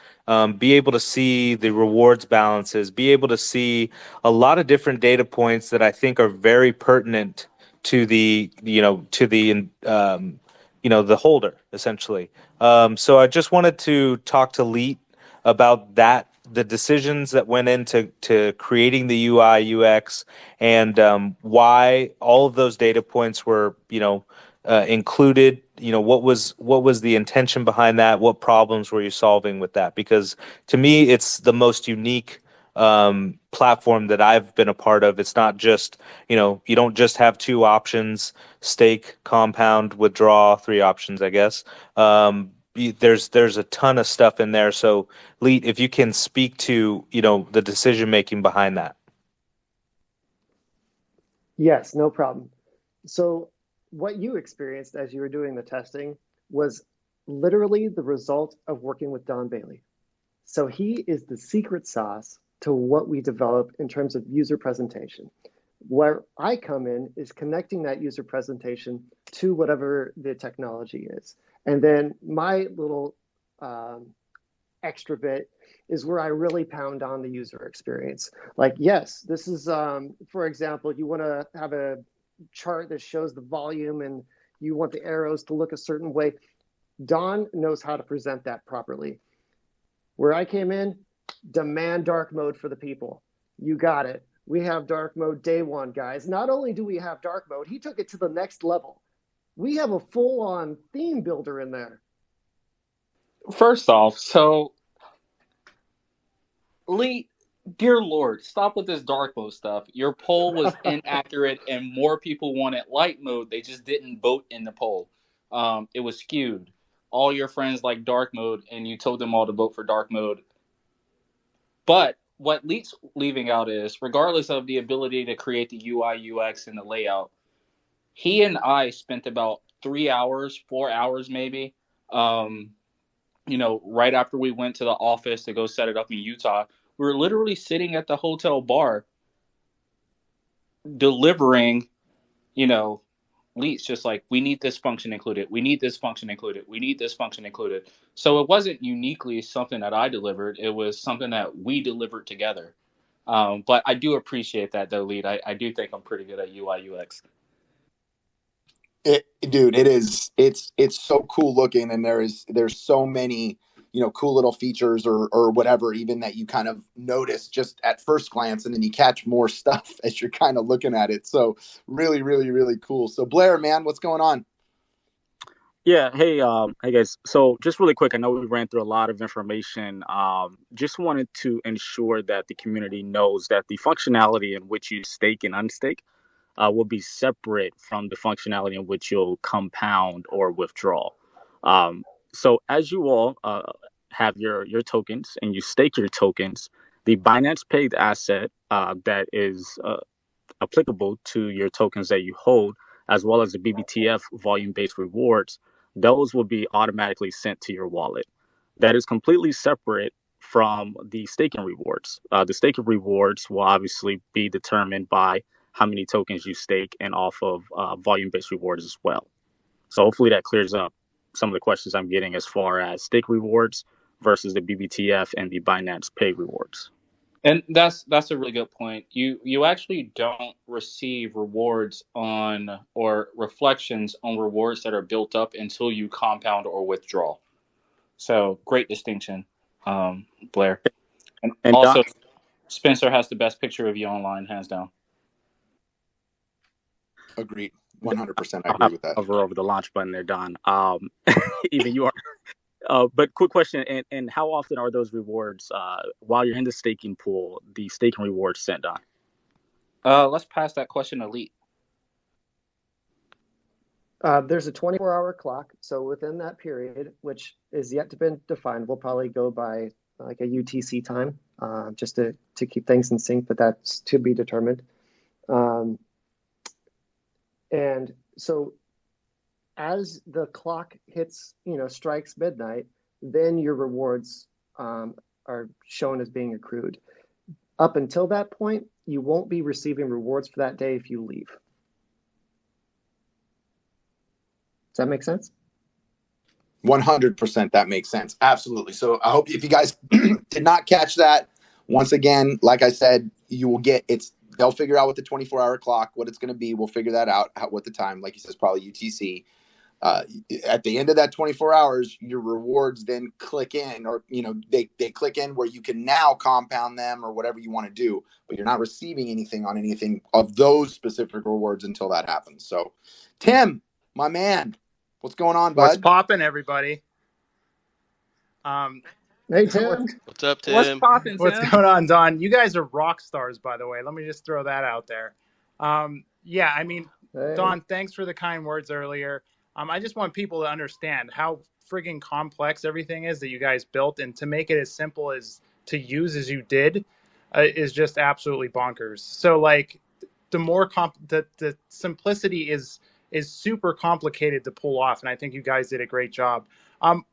B: be able to see the rewards balances, be able to see a lot of different data points that I think are very pertinent to the the holder essentially. So I just wanted to talk to Leet about that, the decisions that went into creating the UI UX, and why all of those data points were included. What was the intention behind that? What problems were you solving with that? Because to me, it's the most unique platform that I've been a part of. It's not just, you don't just have two options: stake, compound, withdraw, three options, I guess. There's a ton of stuff in there. So, Leet, if you can speak to, the decision making behind that.
G: Yes, no problem. So what you experienced as you were doing the testing was literally the result of working with Don Bailey. So he is the secret sauce to what we develop in terms of user presentation. Where I come in is connecting that user presentation to whatever the technology is. And then my little extra bit is where I really pound on the user experience. Like, yes, this is, for example, you want to have a chart that shows the volume and you want the arrows to look a certain way. Don knows how to present that properly. Where I came in, demand dark mode for the people. You got it. We have dark mode day one, guys. Not only do we have dark mode, he took it to the next level. We have a full-on theme builder in there.
J: First off, so Lee, dear Lord, stop with this dark mode stuff. Your poll was inaccurate and more people wanted light mode. They just didn't vote in the poll. It was skewed. All your friends like dark mode and you told them all to vote for dark mode. But what Leet's leaving out is, regardless of the ability to create the UI, UX, and the layout, he and I spent about 3 hours, 4 hours maybe, right after we went to the office to go set it up in Utah. We were literally sitting at the hotel bar delivering, Leet's just like, we need this function included. We need this function included. We need this function included. So it wasn't uniquely something that I delivered. It was something that we delivered together. But I do appreciate that, though, Leet. I do think I'm pretty good at UI, UX.
A: Dude, it is. It's so cool looking, and there's so many cool little features or whatever, even that you kind of notice just at first glance, and then you catch more stuff as you're kind of looking at it. So really, really, really cool. So Blair, man, what's going on?
C: Yeah, hey guys. So just really quick, I know we ran through a lot of information. Just wanted to ensure that the community knows that the functionality in which you stake and unstake will be separate from the functionality in which you'll compound or withdraw. So as you all have your tokens and you stake your tokens, the Binance pegged asset that is applicable to your tokens that you hold, as well as the BBTF volume-based rewards, those will be automatically sent to your wallet. That is completely separate from the staking rewards. The staking rewards will obviously be determined by how many tokens you stake and off of volume-based rewards as well. So hopefully that clears up some of the questions I'm getting as far as stake rewards versus the BBTF and the Binance Pay rewards.
J: And that's a really good point. You actually don't receive rewards on or reflections on rewards that are built up until you compound or withdraw. So great distinction, Blair. And also, Spencer has the best picture of you online, hands down.
A: Agreed. 100%. I agree with that.
C: Hover over the launch button there, Don. Even you are. But quick question, and how often are those rewards, while you're in the staking pool, the staking rewards sent on?
J: Let's pass that question to Leet.
G: There's a 24-hour clock. So within that period, which is yet to be defined, we'll probably go by like a UTC time, just to keep things in sync, but that's to be determined. And so as the clock hits, strikes midnight, then your rewards are shown as being accrued. Up until that point, you won't be receiving rewards for that day if you leave. Does that make sense?
A: 100%. That makes sense. Absolutely. So I hope if you guys did not catch that, once again, like I said, you will get they'll figure out what the 24-hour clock, what it's going to be. We'll figure that out, what the time, like he says, probably UTC. At the end of that 24 hours, your rewards then click in, or, they click in where you can now compound them or whatever you want to do, but you're not receiving anything on anything of those specific rewards until that happens. So Tim, my man, what's going on, bud?
K: What's popping, everybody?
G: Hey, Tim.
D: What's up, Tim?
J: What's popping, Tim?
K: What's going on, Don? You guys are rock stars, by the way. Let me just throw that out there. Yeah, I mean,
G: Hey.
K: Don, thanks for the kind words earlier. I just want people to understand how friggin' complex everything is that you guys built, and to make it as simple as to use as you did is just absolutely bonkers. So, like, the more the simplicity is super complicated to pull off, and I think you guys did a great job.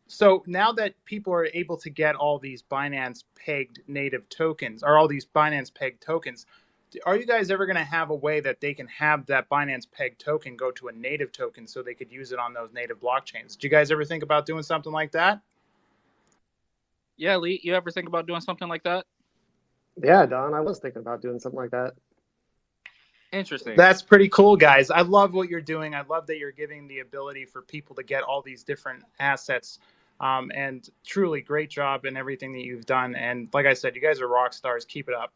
K: So now that people are able to get all these Binance pegged native tokens, or all these Binance pegged tokens, are you guys ever going to have a way that they can have that Binance pegged token go to a native token so they could use it on those native blockchains? Do you guys ever think about doing something like that?
J: Yeah, Lee, you ever think about doing something like that?
G: Yeah, Don, I was thinking about doing something like that.
J: Interesting.
K: That's pretty cool, guys. I love what you're doing. I love that you're giving the ability for people to get all these different assets. And truly great job in everything that you've done. And like I said, you guys are rock stars. Keep it up.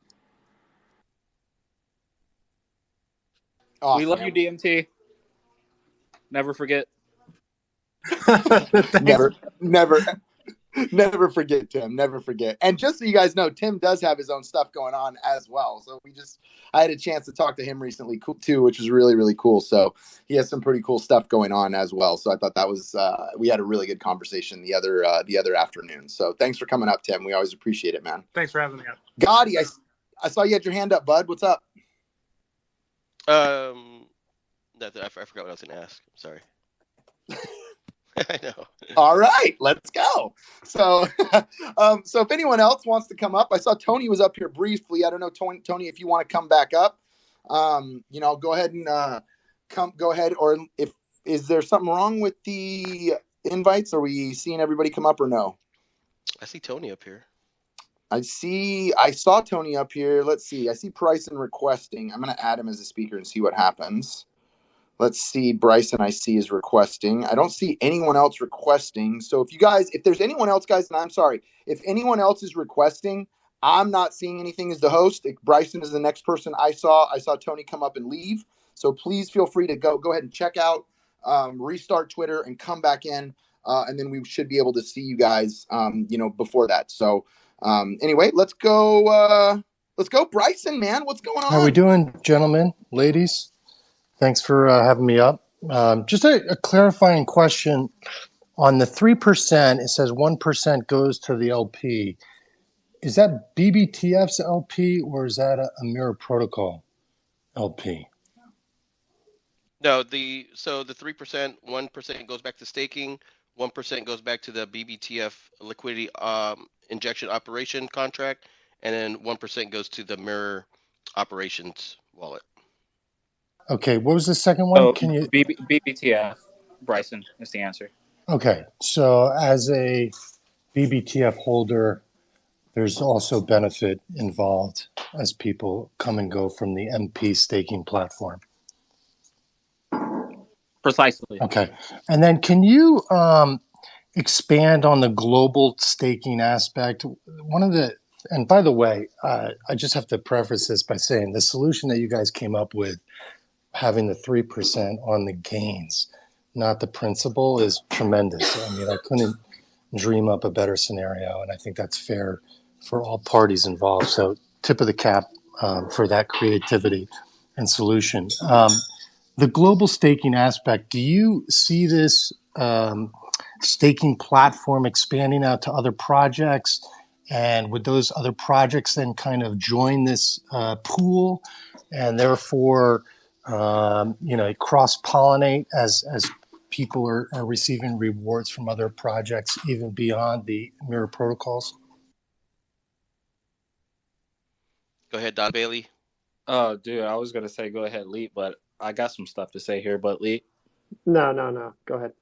A: Awesome.
J: We love you, DMT. Never forget.
A: Never. Never forget, Tim. Never forget. And just so you guys know, Tim does have his own stuff going on as well. So I had a chance to talk to him recently too, which was really, really cool. So he has some pretty cool stuff going on as well. So I thought that was, we had a really good conversation the other afternoon. So thanks for coming up, Tim. We always appreciate it, man.
K: Thanks for having me up.
A: Gotti, I saw you had your hand up, bud. What's up?
D: Nothing. I forgot what I was going to ask. I'm sorry. I know.
A: All right, let's go. So, so if anyone else wants to come up, I saw Tony was up here briefly. I don't know, Tony, if you want to come back up, go ahead and go ahead. Or is there something wrong with the invites? Are we seeing everybody come up or no?
D: I see Tony up here.
A: I saw Tony up here. Let's see. I see Bryson requesting. I'm going to add him as a speaker and see what happens. Let's see. Bryson, I see, is requesting. I don't see anyone else requesting. So if there's anyone else, guys, and I'm sorry, if anyone else is requesting, I'm not seeing anything as the host. Bryson is the next person I saw. I saw Tony come up and leave. So please feel free to go ahead and check out, restart Twitter and come back in. And then we should be able to see you guys, before that. So anyway, let's go. Bryson, man. What's going on?
L: How are we doing, gentlemen, ladies? Thanks for having me up. Just a clarifying question on the 3%. It says 1% goes to the LP. Is that BBTF's LP or is that a Mirror Protocol LP?
D: No, the 3%, 1% goes back to staking, 1% goes back to the BBTF liquidity injection operation contract, and then 1% goes to the Mirror operations wallet.
L: Okay, what was the second one?
J: So
L: Can you?
J: BBTF, Bryson is the answer.
L: Okay, so as a BBTF holder, there's also benefit involved as people come and go from the MP staking platform.
J: Precisely.
L: Okay, and then can you expand on the global staking aspect? And by the way, I just have to preface this by saying the solution that you guys came up with, having the 3% on the gains, not the principal, is tremendous. I mean, I couldn't dream up a better scenario, and I think that's fair for all parties involved. So tip of the cap for that creativity and solution. The global staking aspect, do you see this staking platform expanding out to other projects? And would those other projects then kind of join this pool and therefore cross-pollinate as people are receiving rewards from other projects, even beyond the Mirror protocols?
D: Go ahead, Don Bailey.
J: Oh, dude, I was going to say go ahead, Leap, but I got some stuff to say here, but Leap.
G: No. Go ahead.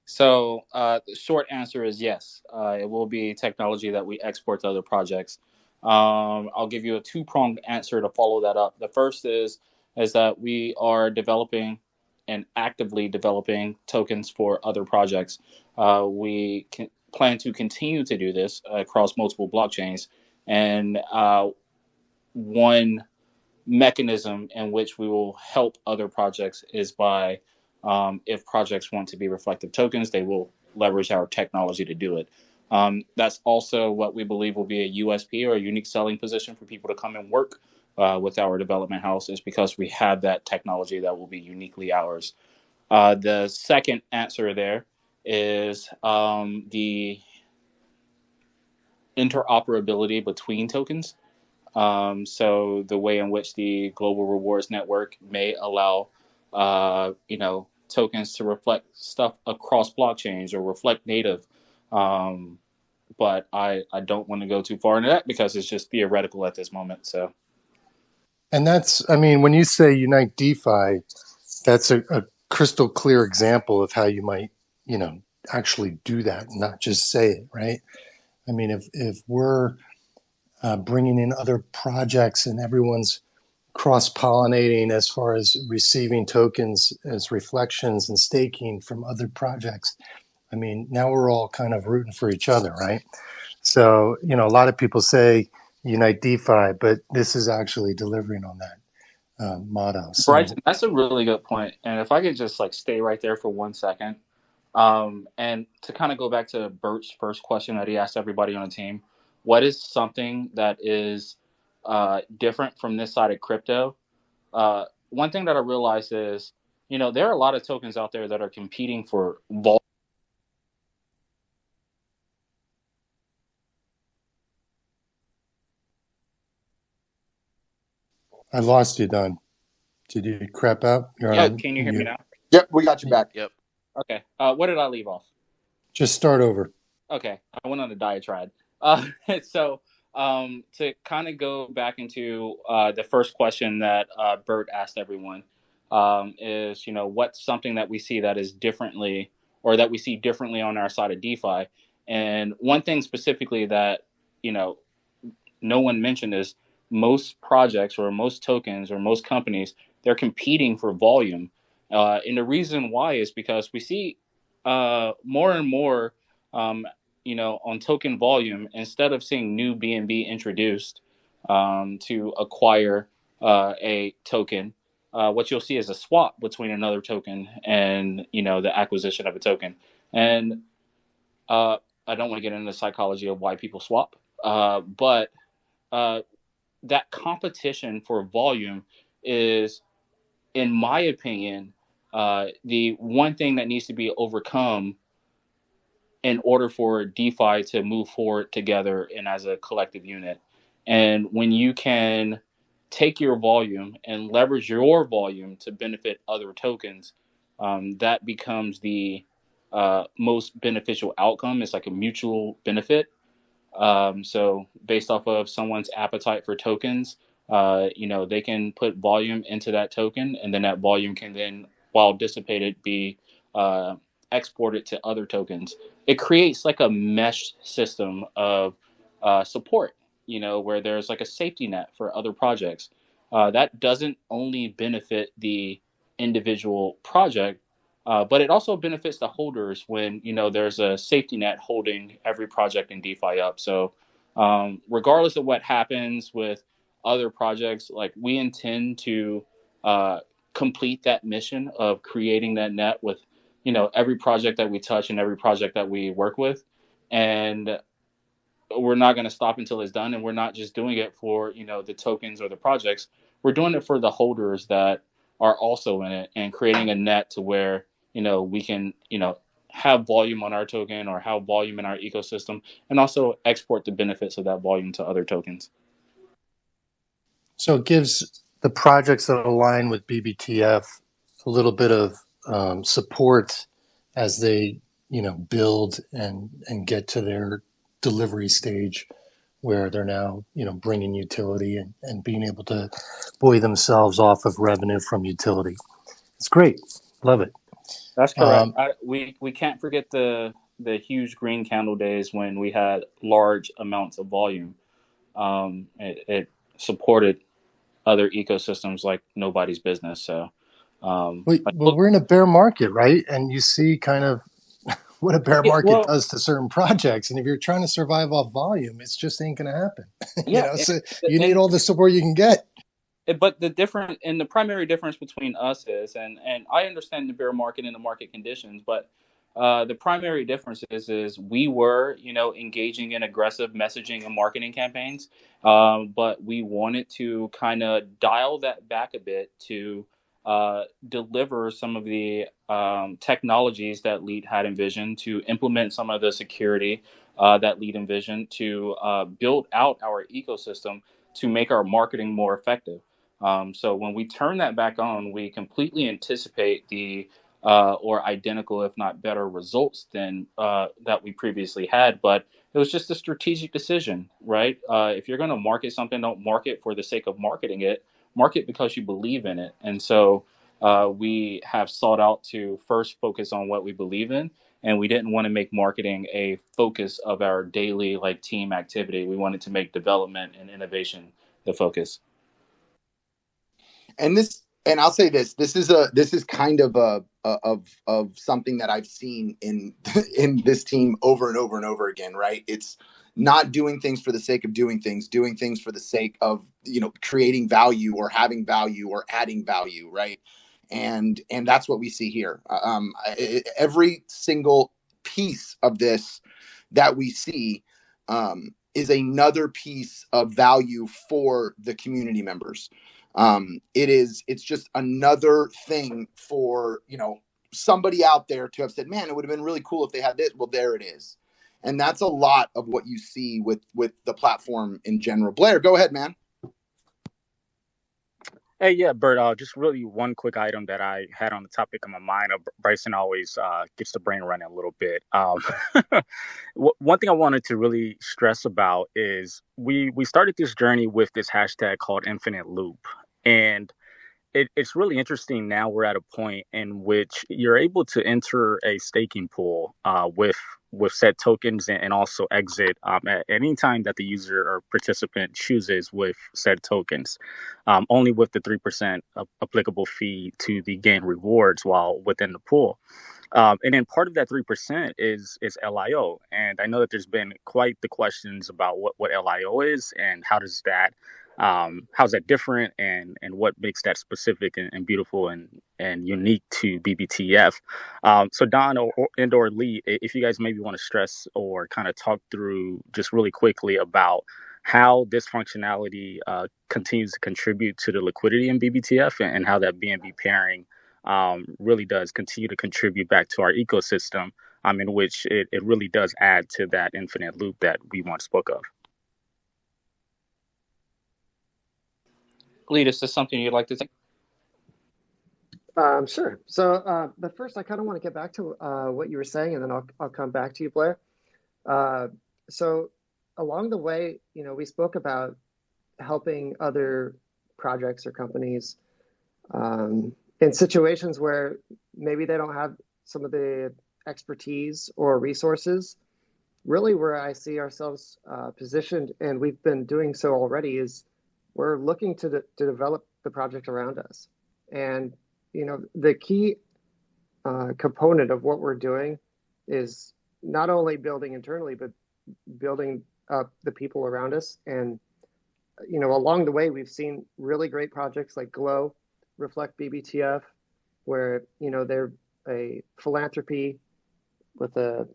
J: So the short answer is yes. It will be technology that we export to other projects. I'll give you a two-pronged answer to follow that up. The first is that we are developing and actively developing tokens for other projects. We plan to continue to do this across multiple blockchains. And one mechanism in which we will help other projects is by if projects want to be reflective tokens, they will leverage our technology to do it. That's also what we believe will be a USP or a unique selling position for people to come and work with our development house, is because we have that technology that will be uniquely ours. The second answer there is the interoperability between tokens. So the way in which the Global Rewards Network may allow, tokens to reflect stuff across blockchains or reflect native. But I don't want to go too far into that because it's just theoretical at this moment. So.
L: And when you say Unite DeFi, that's a crystal clear example of how you might, actually do that, not just say it, right? I mean, if we're bringing in other projects and everyone's cross-pollinating as far as receiving tokens as reflections and staking from other projects, I mean, now we're all kind of rooting for each other, right? So, a lot of people say Unite DeFi, but this is actually delivering on that motto. So,
J: Bryson, that's a really good point. And if I could just stay right there for 1 second. And to kind of go back to Bert's first question that he asked everybody on the team, what is something that is different from this side of crypto? One thing that I realized is, there are a lot of tokens out there that are competing for vol.
L: I lost you, Don. Did you crap out? You're on
J: Yeah,
L: a
J: can you hear me
L: mute.
J: now?
A: Yep, we got you back.
D: Yep.
J: Okay. What did I leave off?
L: Just start over.
J: Okay, I went on a diatribe. So to kind of go back into the first question that Bert asked everyone is, what's something that we see that is differently, or that we see differently on our side of DeFi? And one thing specifically that, you know, no one mentioned is most projects or most tokens or most companies, they're competing for volume. And the reason why is because we see more and more, on token volume, instead of seeing new BNB introduced to acquire a token, what you'll see is a swap between another token and, the acquisition of a token. And I don't want to get into the psychology of why people swap, but uh, that competition for volume is, in my opinion, the one thing that needs to be overcome in order for DeFi to move forward together and as a collective unit. And when you can take your volume and leverage your volume to benefit other tokens, that becomes the most beneficial outcome. It's like a mutual benefit. So based off of someone's appetite for tokens, they can put volume into that token, and then that volume can then, while dissipated, be uh, exported to other tokens. It creates like a mesh system of support, where there's like a safety net for other projects. That doesn't only benefit the individual project, but it also benefits the holders when there's a safety net holding every project in DeFi up. So regardless of what happens with other projects, like we intend to uh, complete that mission of creating that net with every project that we touch and every project that we work with, and we're not going to stop until it's done. And we're not just doing it for the tokens or the projects. We're doing it for the holders that are also in it, and creating a net to where we can have volume on our token or have volume in our ecosystem, and also export the benefits of that volume to other tokens.
L: So it gives the projects that align with BBTF a little bit of support as they, build and get to their delivery stage where they're now, bringing utility and being able to buoy themselves off of revenue from utility. It's great. Love it.
J: That's correct. We can't forget the huge green candle days when we had large amounts of volume. It supported other ecosystems like nobody's business. So,
L: well, we're in a bear market, right? And you see kind of what a bear market does to certain projects. And if you're trying to survive off volume, it's just ain't going to happen. So you need all the support you can get.
J: But the primary difference between us is, and I understand the bear market and the market conditions, but the primary difference is we were, engaging in aggressive messaging and marketing campaigns, but we wanted to kind of dial that back a bit to deliver some of the technologies that Lead had envisioned, to implement some of the security that Lead envisioned, to build out our ecosystem to make our marketing more effective. So when we turn that back on, we completely anticipate the or identical, if not better, results than that we previously had. But it was just a strategic decision, right? If you're going to market something, don't market for the sake of marketing it. Market because you believe in it. And so we have sought out to first focus on what we believe in. And we didn't want to make marketing a focus of our daily team activity. We wanted to make development and innovation the focus.
A: And I'll say this is kind of of something that I've seen in in this team over and over and over again, right? It's not doing things for the sake of doing things for the sake of creating value or having value or adding value, right? And that's what we see here. Every single piece of this that we see is another piece of value for the community members. It's just another thing for, somebody out there to have said, man, it would have been really cool if they had this. Well, there it is. And that's a lot of what you see with the platform in general. Blair, go ahead, man.
C: Hey, yeah, Bert, just really one quick item that I had on the topic of my mind. Bryson always gets the brain running a little bit. One thing I wanted to really stress about is we started this journey with this hashtag called Infinite Loop. And it's really interesting. Now we're at a point in which you're able to enter a staking pool with said tokens and also exit at any time that the user or participant chooses with said tokens, only with the 3% applicable fee to the gain rewards while within the pool. And then part of that 3% is LIO. And I know that there's been quite the questions about what LIO is and how's that different and what makes that specific and beautiful and unique to BBTF. So Don or Lee, if you guys maybe want to stress or kind of talk through just really quickly about how this functionality continues to contribute to the liquidity in BBTF and how that BNB pairing really does continue to contribute back to our ecosystem, in which it really does add to that infinite loop that we once spoke of.
J: Lead us to something you'd like to say.
G: Sure. So, but first, I kind of want to get back to what you were saying, and then I'll come back to you, Blair. So, along the way, we spoke about helping other projects or companies in situations where maybe they don't have some of the expertise or resources. Really, where I see ourselves positioned, and we've been doing so already, is we're looking to develop the project around us. And, the key component of what we're doing is not only building internally, but building up the people around us. And, along the way, we've seen really great projects like Glow, Reflect BBTF, where, they're a philanthropy with a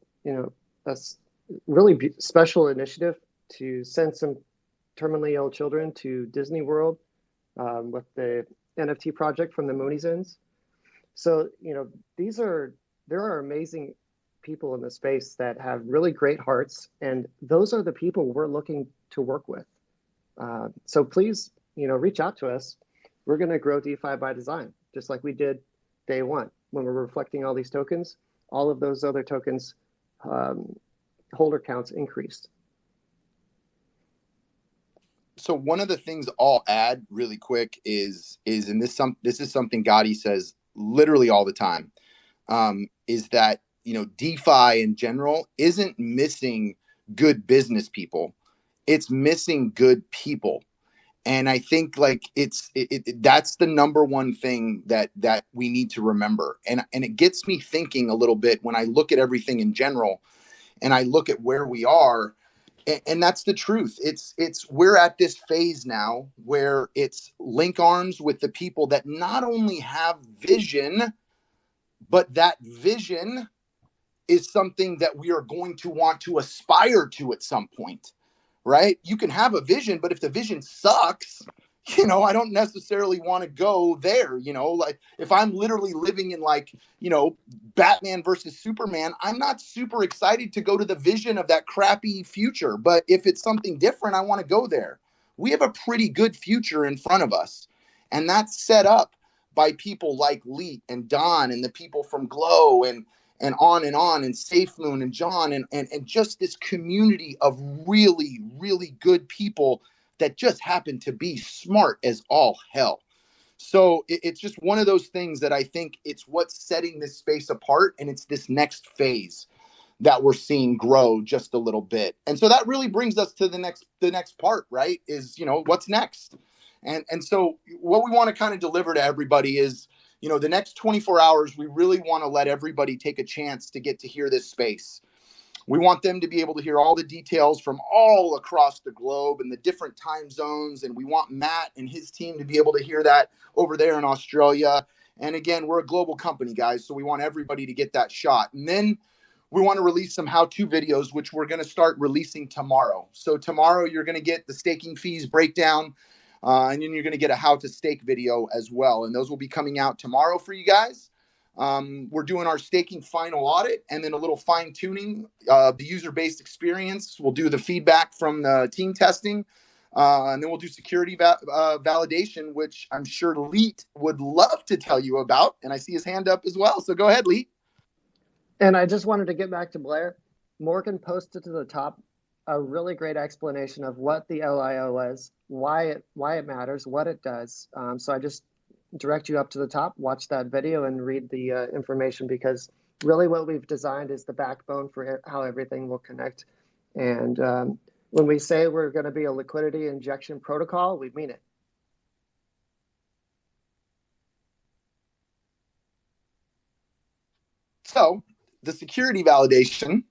G: really special initiative to send some terminally ill children to Disney World with the NFT project from the Mooney's Ends. So, there are amazing people in the space that have really great hearts, and those are the people we're looking to work with. So please, reach out to us. We're going to grow DeFi by design, just like we did day one when we were reflecting all these tokens. All of those other tokens holder counts increased.
A: So one of the things I'll add really quick is and this is something Gotti says literally all the time, is that DeFi in general isn't missing good business people, it's missing good people. And I think that's the number one thing that we need to remember. And it gets me thinking a little bit when I look at everything in general and I look at where we are. And that's the truth. We're at this phase now where it's link arms with the people that not only have vision, but that vision is something that we are going to want to aspire to at some point, right? You can have a vision, but if the vision sucks, I don't necessarily want to go there. Like if I'm literally living in Batman versus Superman, I'm not super excited to go to the vision of that crappy future. But if it's something different, I want to go there. We have a pretty good future in front of us. And that's set up by people like Leet and Don and the people from Glow and on and Safe Moon and John and just this community of really, really good people that just happen to be smart as all hell. So it's just one of those things that I think it's what's setting this space apart, and it's this next phase that we're seeing grow just a little bit. And so that really brings us to the next part, right? Is what's next? And so what we want to kind of deliver to everybody is the next 24 hours, we really want to let everybody take a chance to get to hear this space. We want them to be able to hear all the details from all across the globe and the different time zones. And we want Matt and his team to be able to hear that over there in Australia. And again, we're a global company, guys, so we want everybody to get that shot. And then we want to release some how-to videos, which we're going to start releasing tomorrow. So tomorrow you're going to get the staking fees breakdown, and then you're going to get a how-to stake video as well. And those will be coming out tomorrow for you guys. We're doing our staking final audit and then a little fine-tuning of the user-based experience. We'll do the feedback from the team testing, and then we'll do security validation, which I'm sure Leet would love to tell you about. And I see his hand up as well. So go ahead, Leet.
G: And I just wanted to get back to Blair. Morgan posted to the top a really great explanation of what the LIO is, why it matters, what it does. So I just direct you up to the top, watch that video, and read the information, because really what we've designed is the backbone for how everything will connect. And when we say we're going to be a liquidity injection protocol, we mean it.
A: So the security validation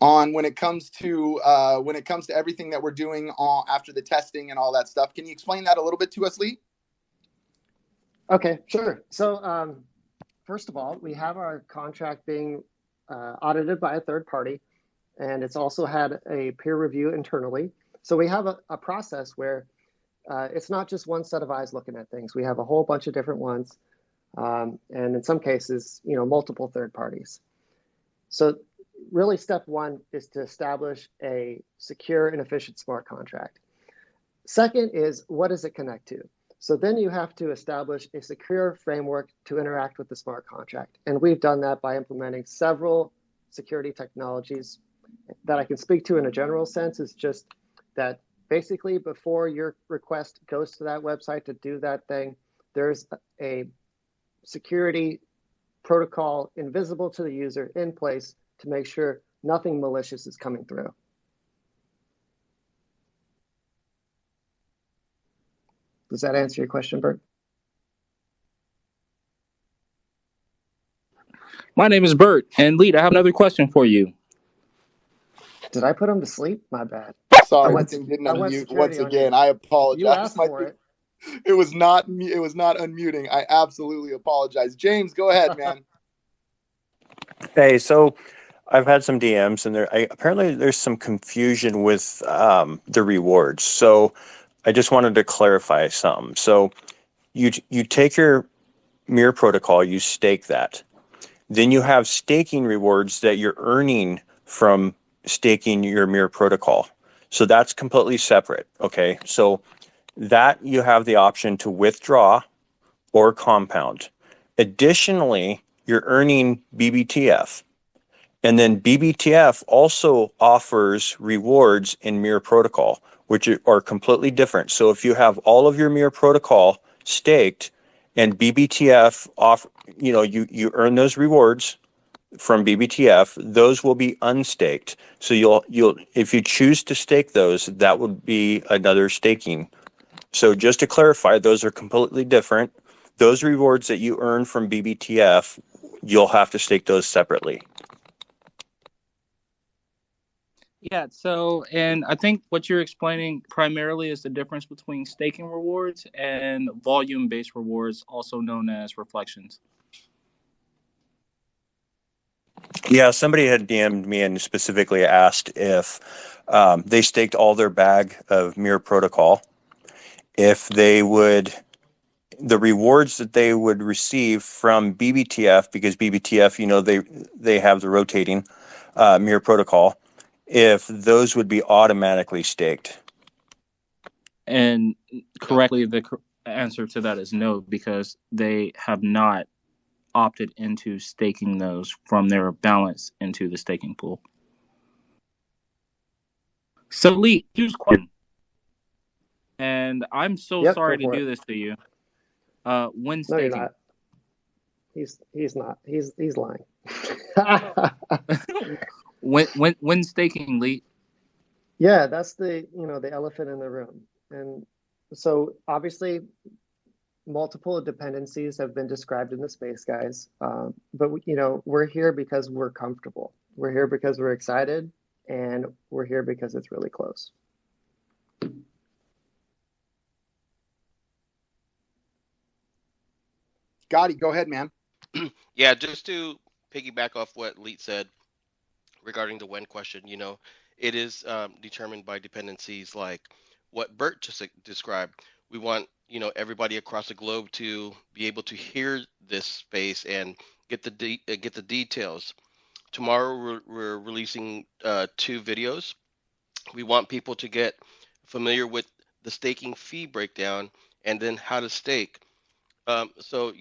A: on when it comes to everything that we're doing after the testing and all that stuff. Can you explain that a little bit to us, Lee?
G: Okay, sure. So first of all, we have our contract being audited by a third party, and it's also had a peer review internally. So we have a process where it's not just one set of eyes looking at things. We have a whole bunch of different ones, and in some cases, multiple third parties. So really step one is to establish a secure and efficient smart contract. Second is, what does it connect to? So then you have to establish a secure framework to interact with the smart contract. And we've done that by implementing several security technologies. That I can speak to in a general sense is just that basically before your request goes to that website to do that thing, there's a security protocol invisible to the user in place to make sure nothing malicious is coming through. Does that answer your question, Bert?
J: My name is Bert, and Lead, I have another question for you.
G: Did I put him to sleep? My bad.
A: Sorry, the thing didn't unmute once again. I apologize.
G: You asked for it.
A: It was not unmuting. I absolutely apologize. James, go ahead, man.
E: Hey, so I've had some DMs, and apparently there's some confusion with the rewards. So I just wanted to clarify something. So you take your Mirror protocol, you stake that. Then you have staking rewards that you're earning from staking your Mirror protocol. So that's completely separate. Okay, so that you have the option to withdraw or compound. Additionally, you're earning BBTF. And then BBTF also offers rewards in Mirror protocol, which are completely different. So if you have all of your Mirror protocol staked and BBTF you earn those rewards from BBTF, those will be unstaked. So you'll if you choose to stake those, that would be another staking. So just to clarify, those are completely different. Those rewards that you earn from BBTF, you'll have to stake those separately.
J: Yeah, so, and I think what you're explaining primarily is the difference between staking rewards and volume-based rewards, also known as reflections.
E: Yeah, somebody had DM'd me and specifically asked if they staked all their bag of Mirror protocol, if they would, the rewards that they would receive from BBTF, because BBTF, they have the rotating Mirror protocol, if those would be automatically staked.
J: And correctly, the answer to that is no, because they have not opted into staking those from their balance into the staking pool. So, Lee, here's a question. And I'm so sorry to do this to you. When staking?
G: No, you're not. He's not. He's lying.
J: when staking, Lee?
G: Yeah, that's the elephant in the room. And so obviously multiple dependencies have been described in the space, guys. But we're here because we're comfortable. We're here because we're excited, and we're here because it's really close.
A: Gotti, go ahead, man.
D: Yeah, just to piggyback off what Leet said regarding the when question, it is determined by dependencies like what Bert just described. We want, everybody across the globe to be able to hear this space and get the details. Tomorrow we're releasing 2 videos. We want people to get familiar with the staking fee breakdown and then how to stake. So,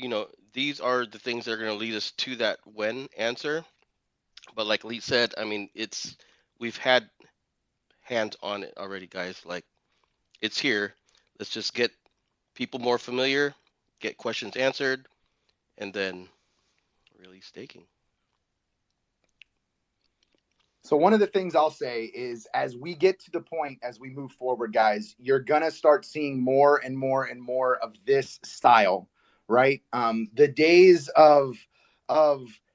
D: these are the things that are going to lead us to that when answer. But like Lee said, I mean, we've had hands on it already, guys. Like, it's here. Let's just get people more familiar, get questions answered, and then really staking.
A: So one of the things I'll say is as we get to the point, as we move forward, guys, you're going to start seeing more and more and more of this style, right? The days of,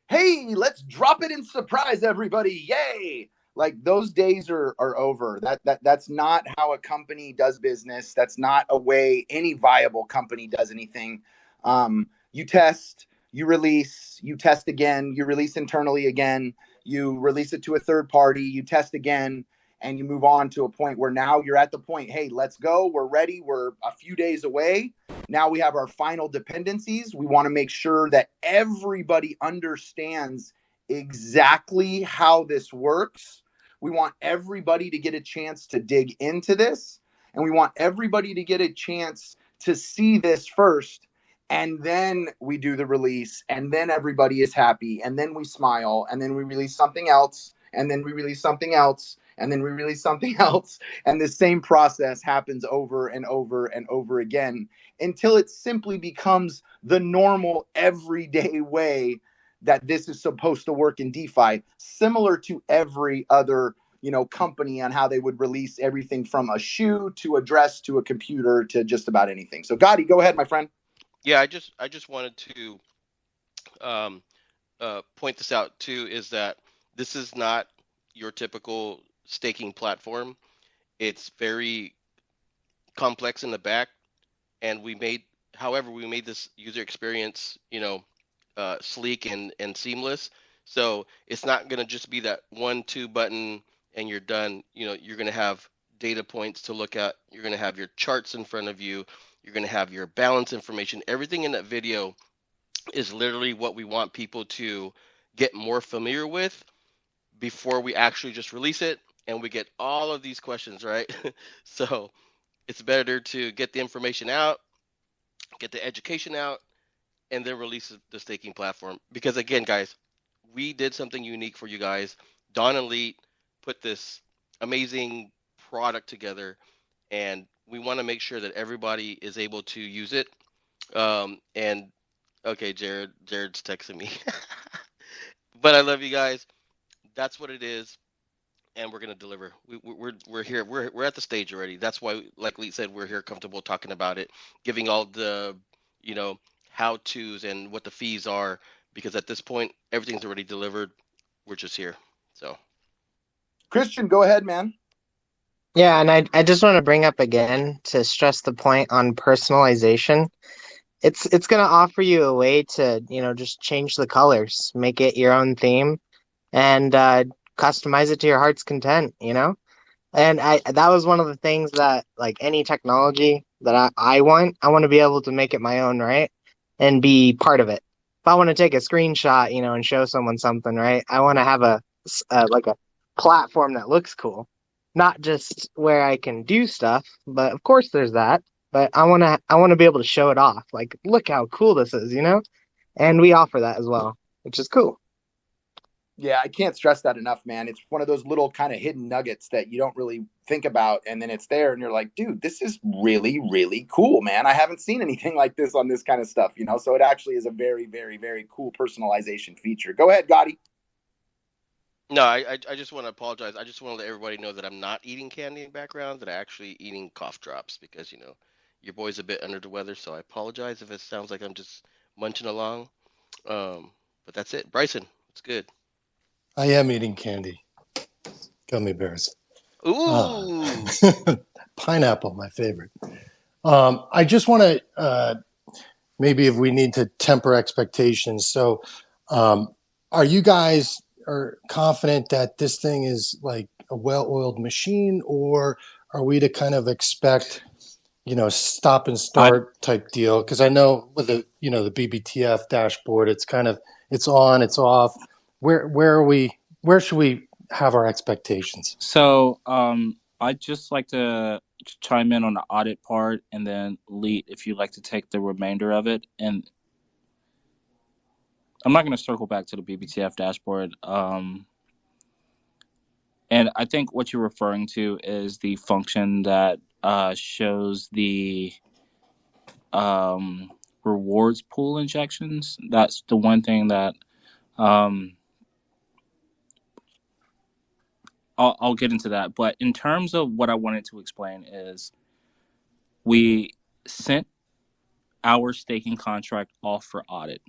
A: hey, let's drop it and surprise everybody. Yay. Like those days are over. That's not how a company does business. That's not a way any viable company does anything. You test, you release, you test again, you release internally again, you release it to a third party, you test again, and you move on to a point where now you're at the point, hey, let's go. We're ready. We're a few days away. Now we have our final dependencies. We want to make sure that everybody understands exactly how this works. We want everybody to get a chance to dig into this, and we want everybody to get a chance to see this first. And then we do the release, and then everybody is happy, and then we smile, and then we release something else, and then we release something else, and then we release something else. And the same process happens over and over and over again until it simply becomes the normal everyday way that this is supposed to work in DeFi, similar to every other company on how they would release everything from a shoe to a dress to a computer to just about anything. So Gotti, go ahead, my friend.
D: Yeah, I just wanted to um, point this out too, is that this is not your typical staking platform. It's very complex in the back, and however, we made this user experience, sleek and seamless. So it's not going to just be that 1-2 button and you're done. You're going to have data points to look at. You're going to have your charts in front of you. You're going to have your balance information. Everything in that video is literally what we want people to get more familiar with before we actually just release it and we get all of these questions, right? So it's better to get the information out, get the education out, and then release the staking platform. Because again, guys, we did something unique for you guys. Don and Lee put this amazing product together, and we want to make sure that everybody is able to use it. And okay, Jared's texting me. But I love you guys. That's what it is, and we're gonna deliver. We're here. We're at the stage already. That's why, like Lee said, we're here comfortable talking about it, giving all the how tos and what the fees are, because at this point everything's already delivered. We're just here. So
A: Christian, go ahead, man.
F: Yeah, and I just want to bring up again to stress the point on personalization. It's going to offer you a way to, just change the colors, make it your own theme, and customize it to your heart's content. And that was one of the things that, like any technology that I want to be able to make it my own, right? And be part of it. If I want to take a screenshot, and show someone something, right? I want to have like a platform that looks cool, not just where I can do stuff, but of course there's that. But I want to be able to show it off. Like, look how cool this is. And we offer that as well, which is cool.
A: Yeah, I can't stress that enough, man. It's one of those little kind of hidden nuggets that you don't really think about, and then it's there, and you're like, dude, this is really, really cool, man. I haven't seen anything like this on this kind of stuff, So it actually is a very, very, very cool personalization feature. Go ahead, Gotti.
D: no, I just want to apologize. I just want to let everybody know that I'm not eating candy in the background, that I'm actually eating cough drops because your boy's a bit under the weather. So I apologize if it sounds like I'm just munching along. But that's it. Bryson, it's good.
L: I am eating candy. Gummy bears.
D: Ooh.
L: Pineapple, my favorite. I just want to maybe if we need to temper expectations. So, are you guys are confident that this thing is like a well-oiled machine, or are we to kind of expect, stop and
J: I
L: start type deal? Because I know with the the BBTF dashboard, it's kind of it's on, it's off. Where are we? Where should we have our expectations?
J: so I'd just like to chime in on the audit part, and then Leet, if you'd like to take the remainder of it. And I'm not going to circle back to the BBTF dashboard. And I think what you're referring to is the function that shows the rewards pool injections. That's the one thing that um, I'll get into that. But in terms of what I wanted to explain is we sent our staking contract off for audit.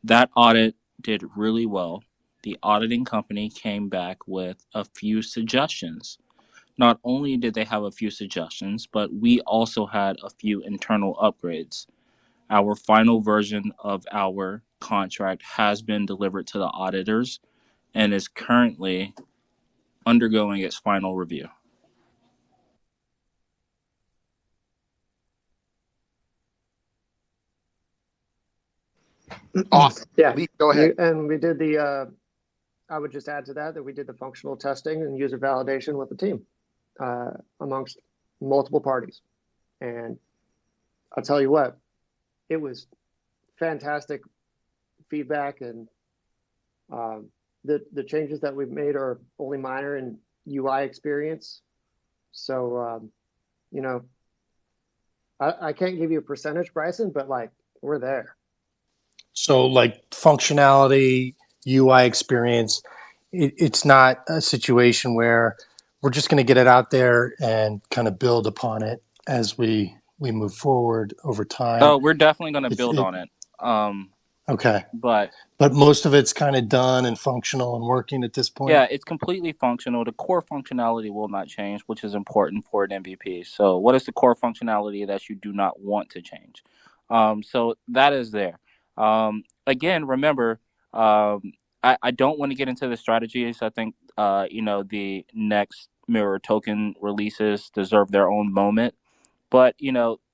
J: That audit did really well. The auditing company came back with a few suggestions. Not only did they have a few suggestions, but we also had a few internal upgrades. Our final version of our contract has been delivered to the auditors and is currently undergoing its final review.
A: Awesome.
G: Yeah.
A: Lee, go ahead.
G: And we did the, I would just add to that we did the functional testing and user validation with the team amongst multiple parties. And I'll tell you what, it was fantastic feedback, and the changes that we've made are only minor in UI experience. So, I can't give you a percentage, Bryson, but like we're there.
L: So like functionality, UI experience, it's not a situation where we're just going to get it out there and kind of build upon it as we move forward over time.
J: Oh, we're definitely going to build on it.
L: Okay.
J: But
L: most of it's kind of done and functional and working at this point?
J: yeah, it's completely functional. The core functionality will not change, which is important for an MVP. So what is the core functionality that you do not want to change? So that is there. Again, remember, I don't want to get into the strategies. I think, the next mirror token releases deserve their own moment. But,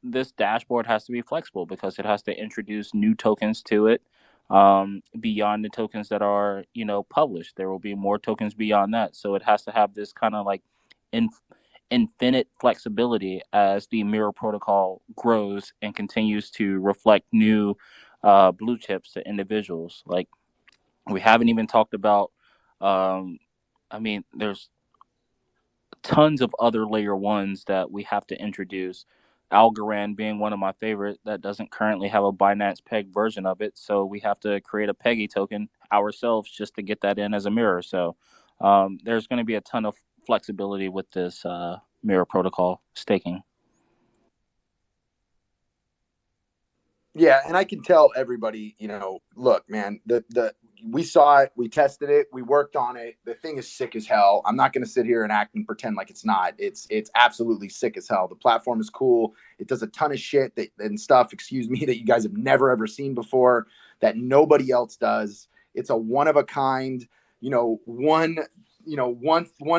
J: this dashboard has to be flexible because it has to introduce new tokens to it beyond the tokens that are, published. There will be more tokens beyond that. So it has to have this kind of like infinite flexibility as the mirror protocol grows and continues to reflect new blue chips to individuals. Like we haven't even talked about, there's tons of other layer ones that we have to introduce. Algorand being one of my favorite that doesn't currently have a Binance Peg version of it. So we have to create a Peggy token ourselves just to get that in as a mirror. So there's going to be a ton of flexibility with this mirror protocol staking.
A: Yeah, and I can tell everybody, look, man, we saw it, we tested it, we worked on it. The thing is sick as hell. I'm not going to sit here and act and pretend like it's not. It's absolutely sick as hell. The platform is cool. It does a ton of shit and stuff, that you guys have never ever seen before, that nobody else does. It's a one of a kind, one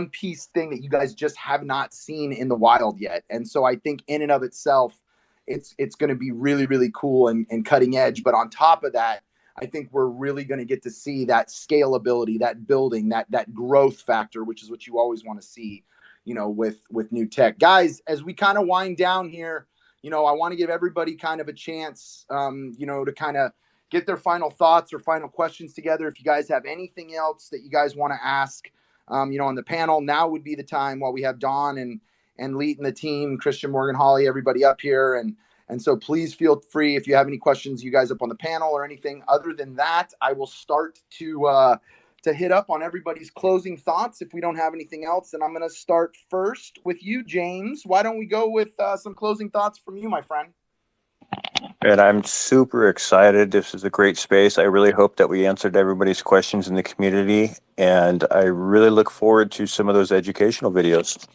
A: piece thing that you guys just have not seen in the wild yet. And so I think in and of itself, it's going to be really, really cool and cutting edge. But on top of that, I think we're really going to get to see that scalability, that building, that growth factor, which is what you always want to see, with new tech. Guys, as we kind of wind down here, I want to give everybody kind of a chance, to kind of get their final thoughts or final questions together. If you guys have anything else that you guys want to ask, on the panel, now would be the time while we have Dawn and Leet and the team, Christian, Morgan, Holly, everybody up here. And so please feel free if you have any questions, you guys up on the panel or anything. Other than that, I will start to hit up on everybody's closing thoughts if we don't have anything else. And I'm going to start first with you, James. Why don't we go with some closing thoughts from you, my friend?
E: And I'm super excited. This is a great space. I really hope that we answered everybody's questions in the community. And I really look forward to some of those educational videos.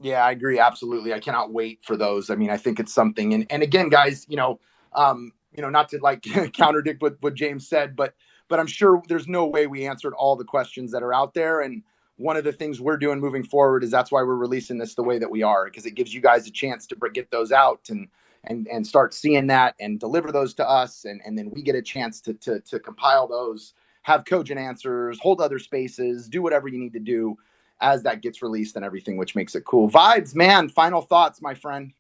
A: Yeah, I agree. Absolutely. I cannot wait for those. I mean, I think it's something. And again, guys, not to like contradict what James said, but I'm sure there's no way we answered all the questions that are out there. And one of the things we're doing moving forward is that's why we're releasing this the way that we are, because it gives you guys a chance to get those out and start seeing that and deliver those to us. And then we get a chance to compile those, have cogent answers, hold other spaces, do whatever you need to do as that gets released and everything, which makes it cool. Vibes, man, final thoughts, my friend.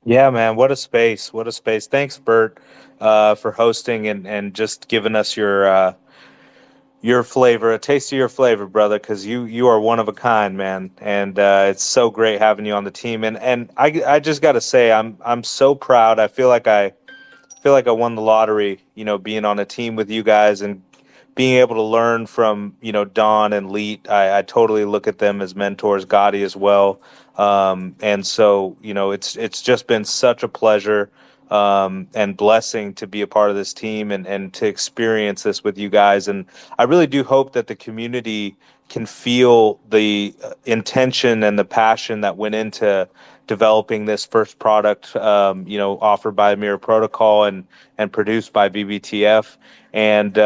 B: Yeah, man, what a space. What a space. Thanks, Bert, for hosting and just giving us your flavor, a taste of your flavor, brother, because you are one of a kind, man. And it's so great having you on the team. And I just got to say, I'm so proud. I feel like I won the lottery, being on a team with you guys and being able to learn from, Don and Leet. I totally look at them as mentors, Gotti as well. And so, it's just been such a pleasure and blessing to be a part of this team and to experience this with you guys. And I really do hope that the community can feel the intention and the passion that went into developing this first product, offered by Mirror Protocol and produced by BBTF. And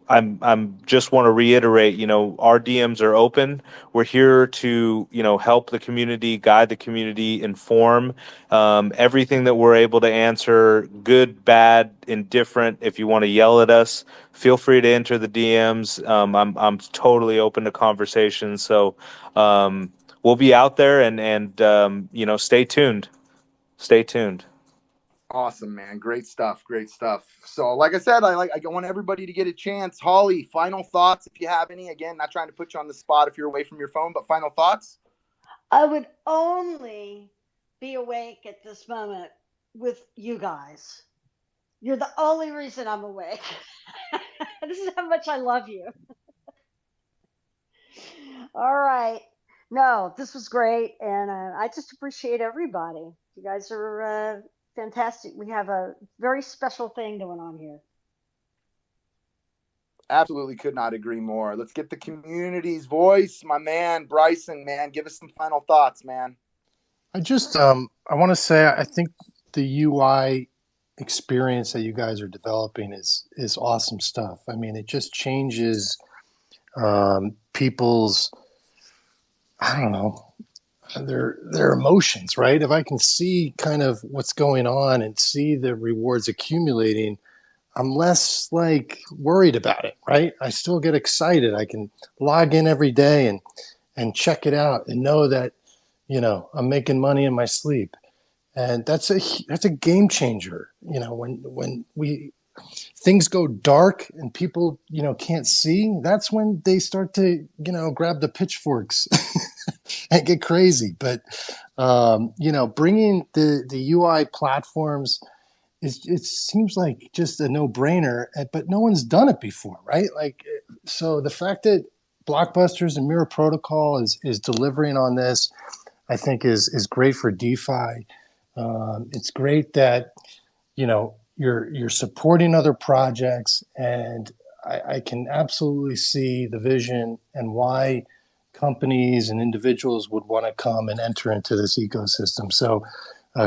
B: I'm just want to reiterate, our DMs are open. We're here to, help the community, guide the community, inform. Everything that we're able to answer, good, bad, indifferent. If you want to yell at us, feel free to enter the DMs. I'm totally open to conversations. So we'll be out there and stay tuned. Stay tuned.
A: Awesome, man. Great stuff. Great stuff. So, like I said, I want everybody to get a chance. Holly, final thoughts, if you have any. Again, not trying to put you on the spot if you're away from your phone, but final thoughts.
H: I would only be awake at this moment with you guys. You're the only reason I'm awake. This is how much I love you. All right. No, this was great. And I just appreciate everybody. You guys are fantastic. We have a very special thing going on here.
A: Absolutely could not agree more. Let's get the community's voice. My man, Bryson, man, give us some final thoughts, man.
L: I just I want to say I think the UI experience that you guys are developing is awesome stuff. I mean, it just changes people's, I don't know, their emotions, right? If I can see kind of what's going on and see the rewards accumulating, I'm less like worried about it, right? I still get excited. I can log in every day and check it out and know that, I'm making money in my sleep. And that's a game changer. When things go dark and people, can't see, that's when they start to, grab the pitchforks and get crazy. But, bringing the UI platforms, it seems like just a no-brainer, but no one's done it before, right? Like, so the fact that Blockbusters and Mirror Protocol is delivering on this, I think is great for DeFi. It's great that you're supporting other projects, and I can absolutely see the vision and why companies and individuals would want to come and enter into this ecosystem. So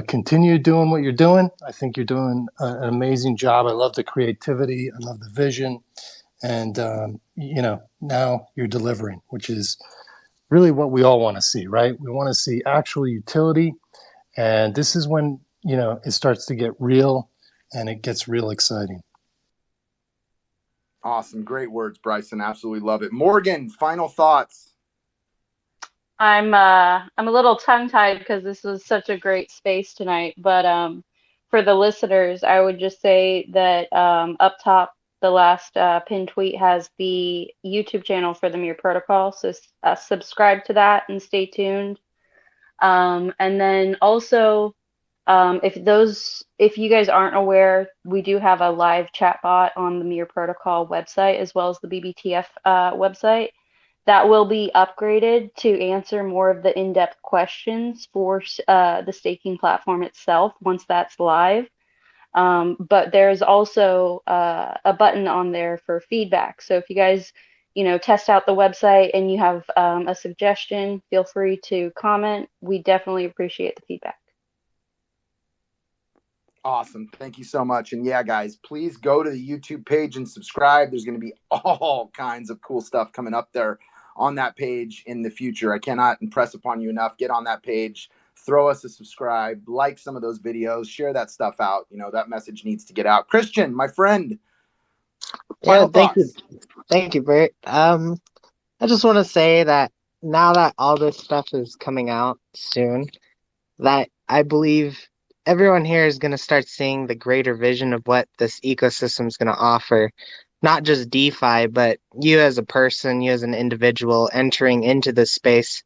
L: continue doing what you're doing. I think you're doing an amazing job. I love the creativity. I love the vision. And, now you're delivering, which is really what we all want to see, right? We want to see actual utility. And this is when, it starts to get real and it gets real exciting.
A: Awesome. Great words, Bryson. Absolutely love it. Morgan, final thoughts.
I: I'm a little tongue tied because this was such a great space tonight. But for the listeners, I would just say that up top, the last pinned tweet has the YouTube channel for the Mirror Protocol. So subscribe to that and stay tuned. And then also, if you guys aren't aware, we do have a live chat bot on the Mirror Protocol website as well as the BBTF website that will be upgraded to answer more of the in-depth questions for the staking platform itself once that's live. But there's also a button on there for feedback. So if you guys test out the website and you have a suggestion, feel free to comment. We definitely appreciate the feedback.
A: Awesome. Thank you so much. And yeah, guys, please go to the YouTube page and subscribe. There's going to be all kinds of cool stuff coming up there on that page in the future. I cannot impress upon you enough. Get on that page, throw us a subscribe, like some of those videos, share that stuff out. That message needs to get out. Christian, my friend, final
F: Thank you.
A: thoughts.
F: Thank you, Bert. I just want to say that now that all this stuff is coming out soon, that I believe everyone here is going to start seeing the greater vision of what this ecosystem is going to offer. Not just DeFi, but you as a person, you as an individual entering into this space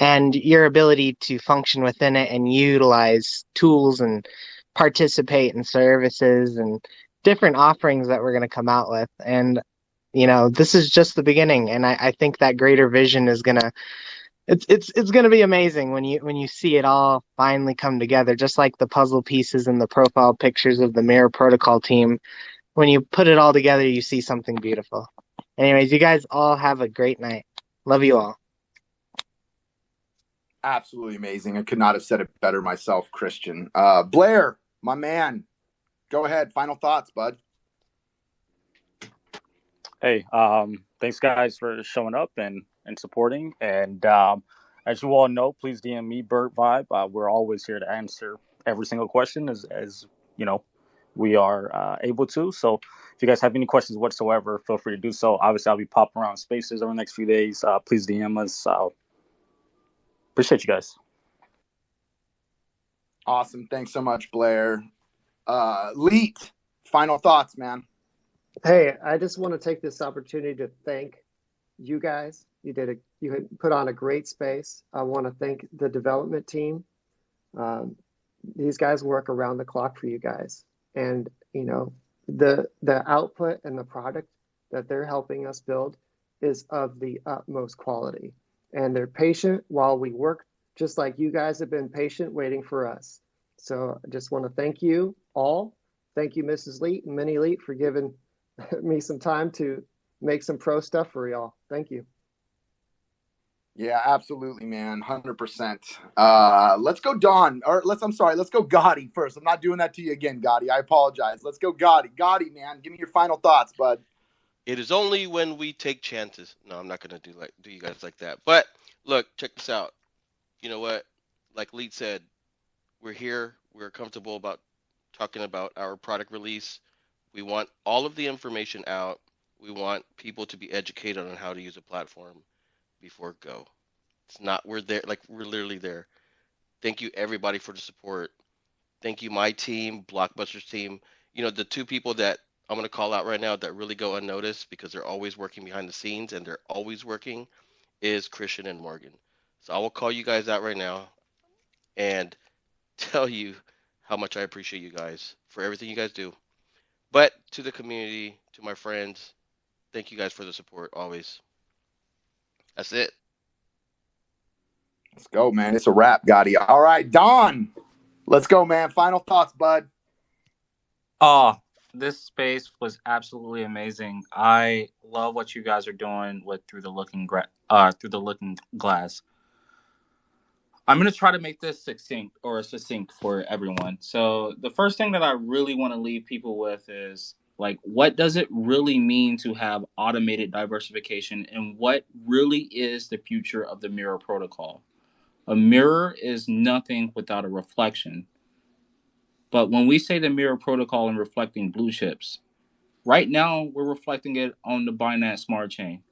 F: and your ability to function within it and utilize tools and participate in services and different offerings that we're going to come out with. And, this is just the beginning. And I think that greater vision is going to it's gonna be amazing when you see it all finally come together, just like the puzzle pieces and the profile pictures of the Mirror Protocol team. When you put it all together, you see something beautiful. Anyways, you guys all have a great night. Love you all.
A: Absolutely amazing. I could not have said it better myself, Christian. Blair, my man, go ahead. Final thoughts, bud.
C: Hey, thanks guys for showing up and supporting. And as you all know, please DM me, Bert Vibe. We're always here to answer every single question as we are able to. So if you guys have any questions whatsoever, feel free to do so. Obviously, I'll be popping around spaces over the next few days. Please DM us. Appreciate you guys.
A: Awesome. Thanks so much, Blair. Leet, final thoughts, man.
G: Hey, I just want to take this opportunity to thank you guys. You had put on a great space. I want to thank the development team. These guys work around the clock for you guys, and the output and the product that they're helping us build is of the utmost quality. And they're patient while we work, just like you guys have been patient waiting for us. So I just want to thank you all. Thank you, Mrs. Leet and Minnie Leet, for giving me some time to make some pro stuff for y'all. Thank you.
A: Yeah, absolutely, man. 100%. Let's go Don, let's go Gotti first. I'm not doing that to you again, Gotti. I apologize. Let's go Gotti. Gotti, man, give me your final thoughts, bud.
D: It is only when we take chances. No, I'm not gonna do you guys like that. But look, check this out. You know what? Like Lead said, we're here. We're comfortable about talking about our product release. We want all of the information out. We want people to be educated on how to use a platform before go. It's not we're there like we're literally there. Thank you everybody for the support. Thank you my team, Blockbuster's team. The two people that I'm going to call out right now that really go unnoticed because they're always working behind the scenes and they're always working is Christian and Morgan. So I will call you guys out right now and tell you how much I appreciate you guys for everything you guys do. But to the community, to my friends, thank you guys for the support always. That's it.
A: Let's go, man. It's a wrap, Gotti. All right, Don. Let's go, man. Final thoughts, bud.
J: This space was absolutely amazing. I love what you guys are doing with through the looking glass. I'm going to try to make this succinct for everyone. So the first thing that I really want to leave people with is what does it really mean to have automated diversification and what really is the future of the mirror protocol? A mirror is nothing without a reflection. But when we say the mirror protocol and reflecting blue chips, right now we're reflecting it on the Binance Smart Chain.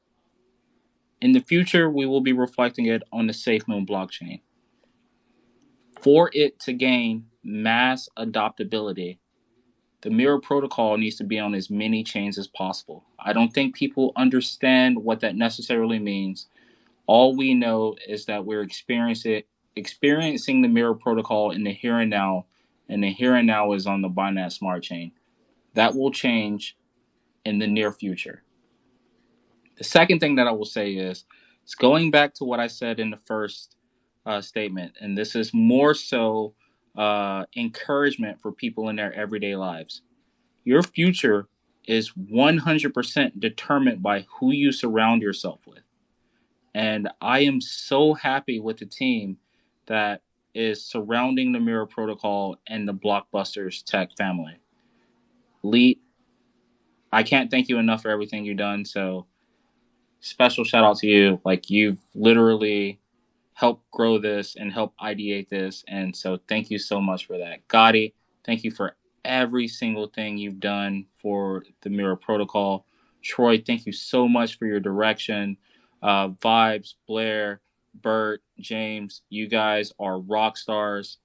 J: In the future, we will be reflecting it on the SafeMoon blockchain. For it to gain mass adoptability, the mirror protocol needs to be on as many chains as possible. I don't think people understand what that necessarily means. All we know is that we're experiencing the mirror protocol in the here and now, and the here and now is on the Binance Smart Chain. That will change in the near future. The second thing that I will say is going back to what I said in the first statement, and this is more so encouragement for people in their everyday lives. Your future is 100% determined by who you surround yourself with. And I am so happy with the team that is surrounding the Mirror Protocol and the Blockbusters tech family. Lee, I can't thank you enough for everything you've done. So special shout out to you. Like, you've literally helped grow this and help ideate this. And so thank you so much for that. Gotti, thank you for every single thing you've done for the Mirror Protocol. Troy, thank you so much for your direction. Vibes, Blair, Bert, James, you guys are rock stars.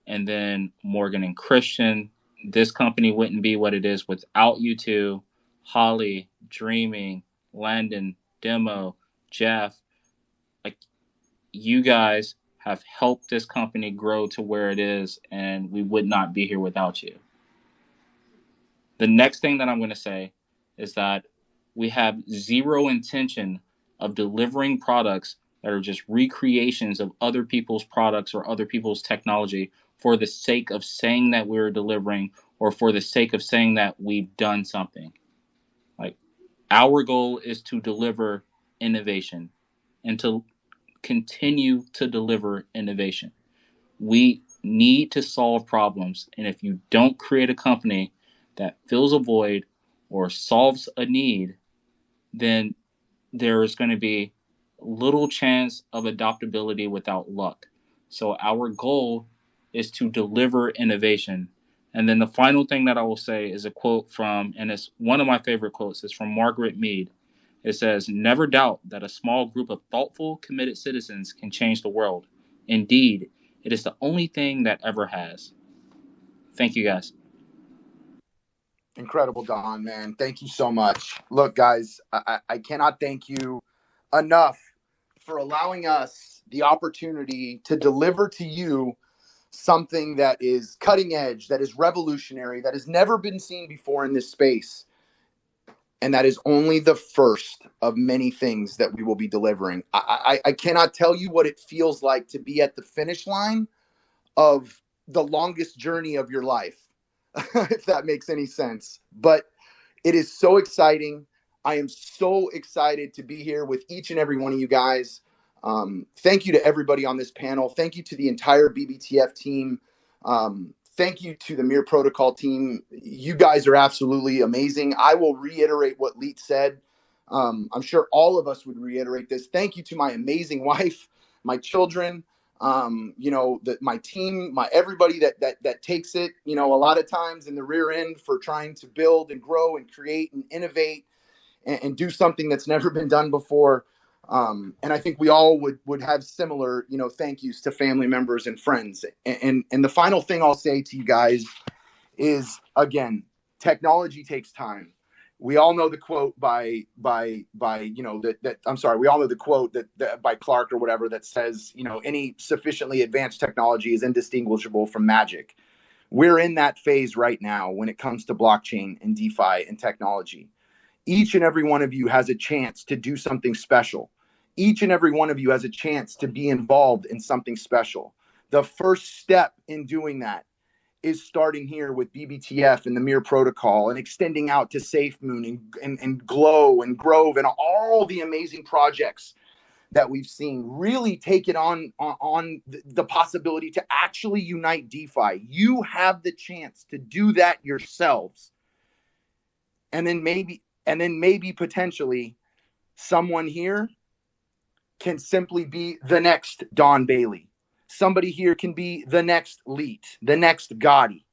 J: And then Morgan and Christian, this company wouldn't be what it is without you two. Holly, Dreaming, Landon, Demo, Jeff. Like, you guys have helped this company grow to where it is, and we would not be here without you. The next thing that I'm going to say is that we have zero intention of delivering products that are just recreations of other people's products or other people's technology for the sake of saying that we're delivering or for the sake of saying that we've done something. Like, our goal is to deliver innovation and to continue to deliver innovation. We need to solve problems, and if you don't create a company that fills a void or solves a need, then there is going to be little chance of adoptability without luck. So our goal is to deliver innovation. And then the final thing that I will say is a quote from, and it's one of my favorite quotes, it's from Margaret Mead. It says, "Never doubt that a small group of thoughtful, committed citizens can change the world. Indeed, it is the only thing that ever has." Thank you, guys.
A: Incredible, Don, man. Thank you so much. Look, guys, I cannot thank you enough for allowing us the opportunity to deliver to you something that is cutting edge, that is revolutionary, that has never been seen before in this space. And that is only the first of many things that we will be delivering. I cannot tell you what it feels like to be at the finish line of the longest journey of your life, if that makes any sense. But it is so exciting. I am so excited to be here with each and every one of you guys. Thank you to everybody on this panel. Thank you to the entire BBTF team. Thank you to the Mirror Protocol team. You guys are absolutely amazing. I will reiterate what Leet said. I'm sure all of us would reiterate this. Thank you to my amazing wife, my children, my team, everybody that takes it, a lot of times in the rear end for trying to build and grow and create and innovate and do something that's never been done before. And I think we all would have similar, thank yous to family members and friends. And the final thing I'll say to you guys is, again, technology takes time. We all know the quote we all know the quote that by Clark or whatever that says, any sufficiently advanced technology is indistinguishable from magic. We're in that phase right now when it comes to blockchain and DeFi and technology. Each and every one of you has a chance to do something special. Each and every one of you has a chance to be involved in something special. The first step in doing that is starting here with BBTF and the Mirror Protocol and extending out to SafeMoon and Glow and Grove and all the amazing projects that we've seen really take it on the possibility to actually unite DeFi. You have the chance to do that yourselves. And then maybe potentially someone here can simply be the next Don Bailey. Somebody here can be the next Leet, the next Gotti.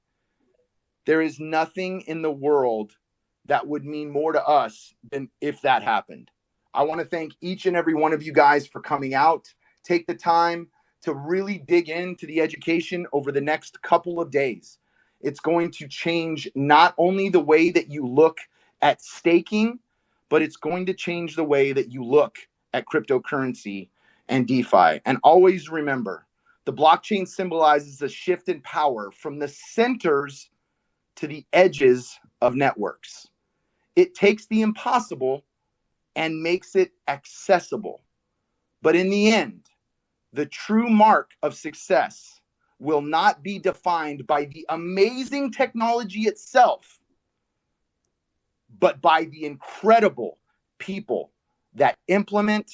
A: There is nothing in the world that would mean more to us than if that happened. I want to thank each and every one of you guys for coming out. Take the time to really dig into the education over the next couple of days. It's going to change not only the way that you look at staking, but it's going to change the way that you look at cryptocurrency and DeFi. And always remember, the blockchain symbolizes a shift in power from the centers to the edges of networks. It takes the impossible and makes it accessible. But in the end, the true mark of success will not be defined by the amazing technology itself, but by the incredible people that implement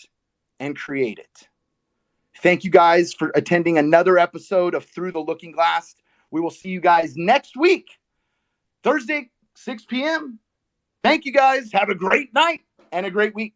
A: and create it. Thank you guys for attending another episode of Through the Looking Glass. We will see you guys next week, Thursday, 6 p.m. Thank you guys. Have a great night and a great week.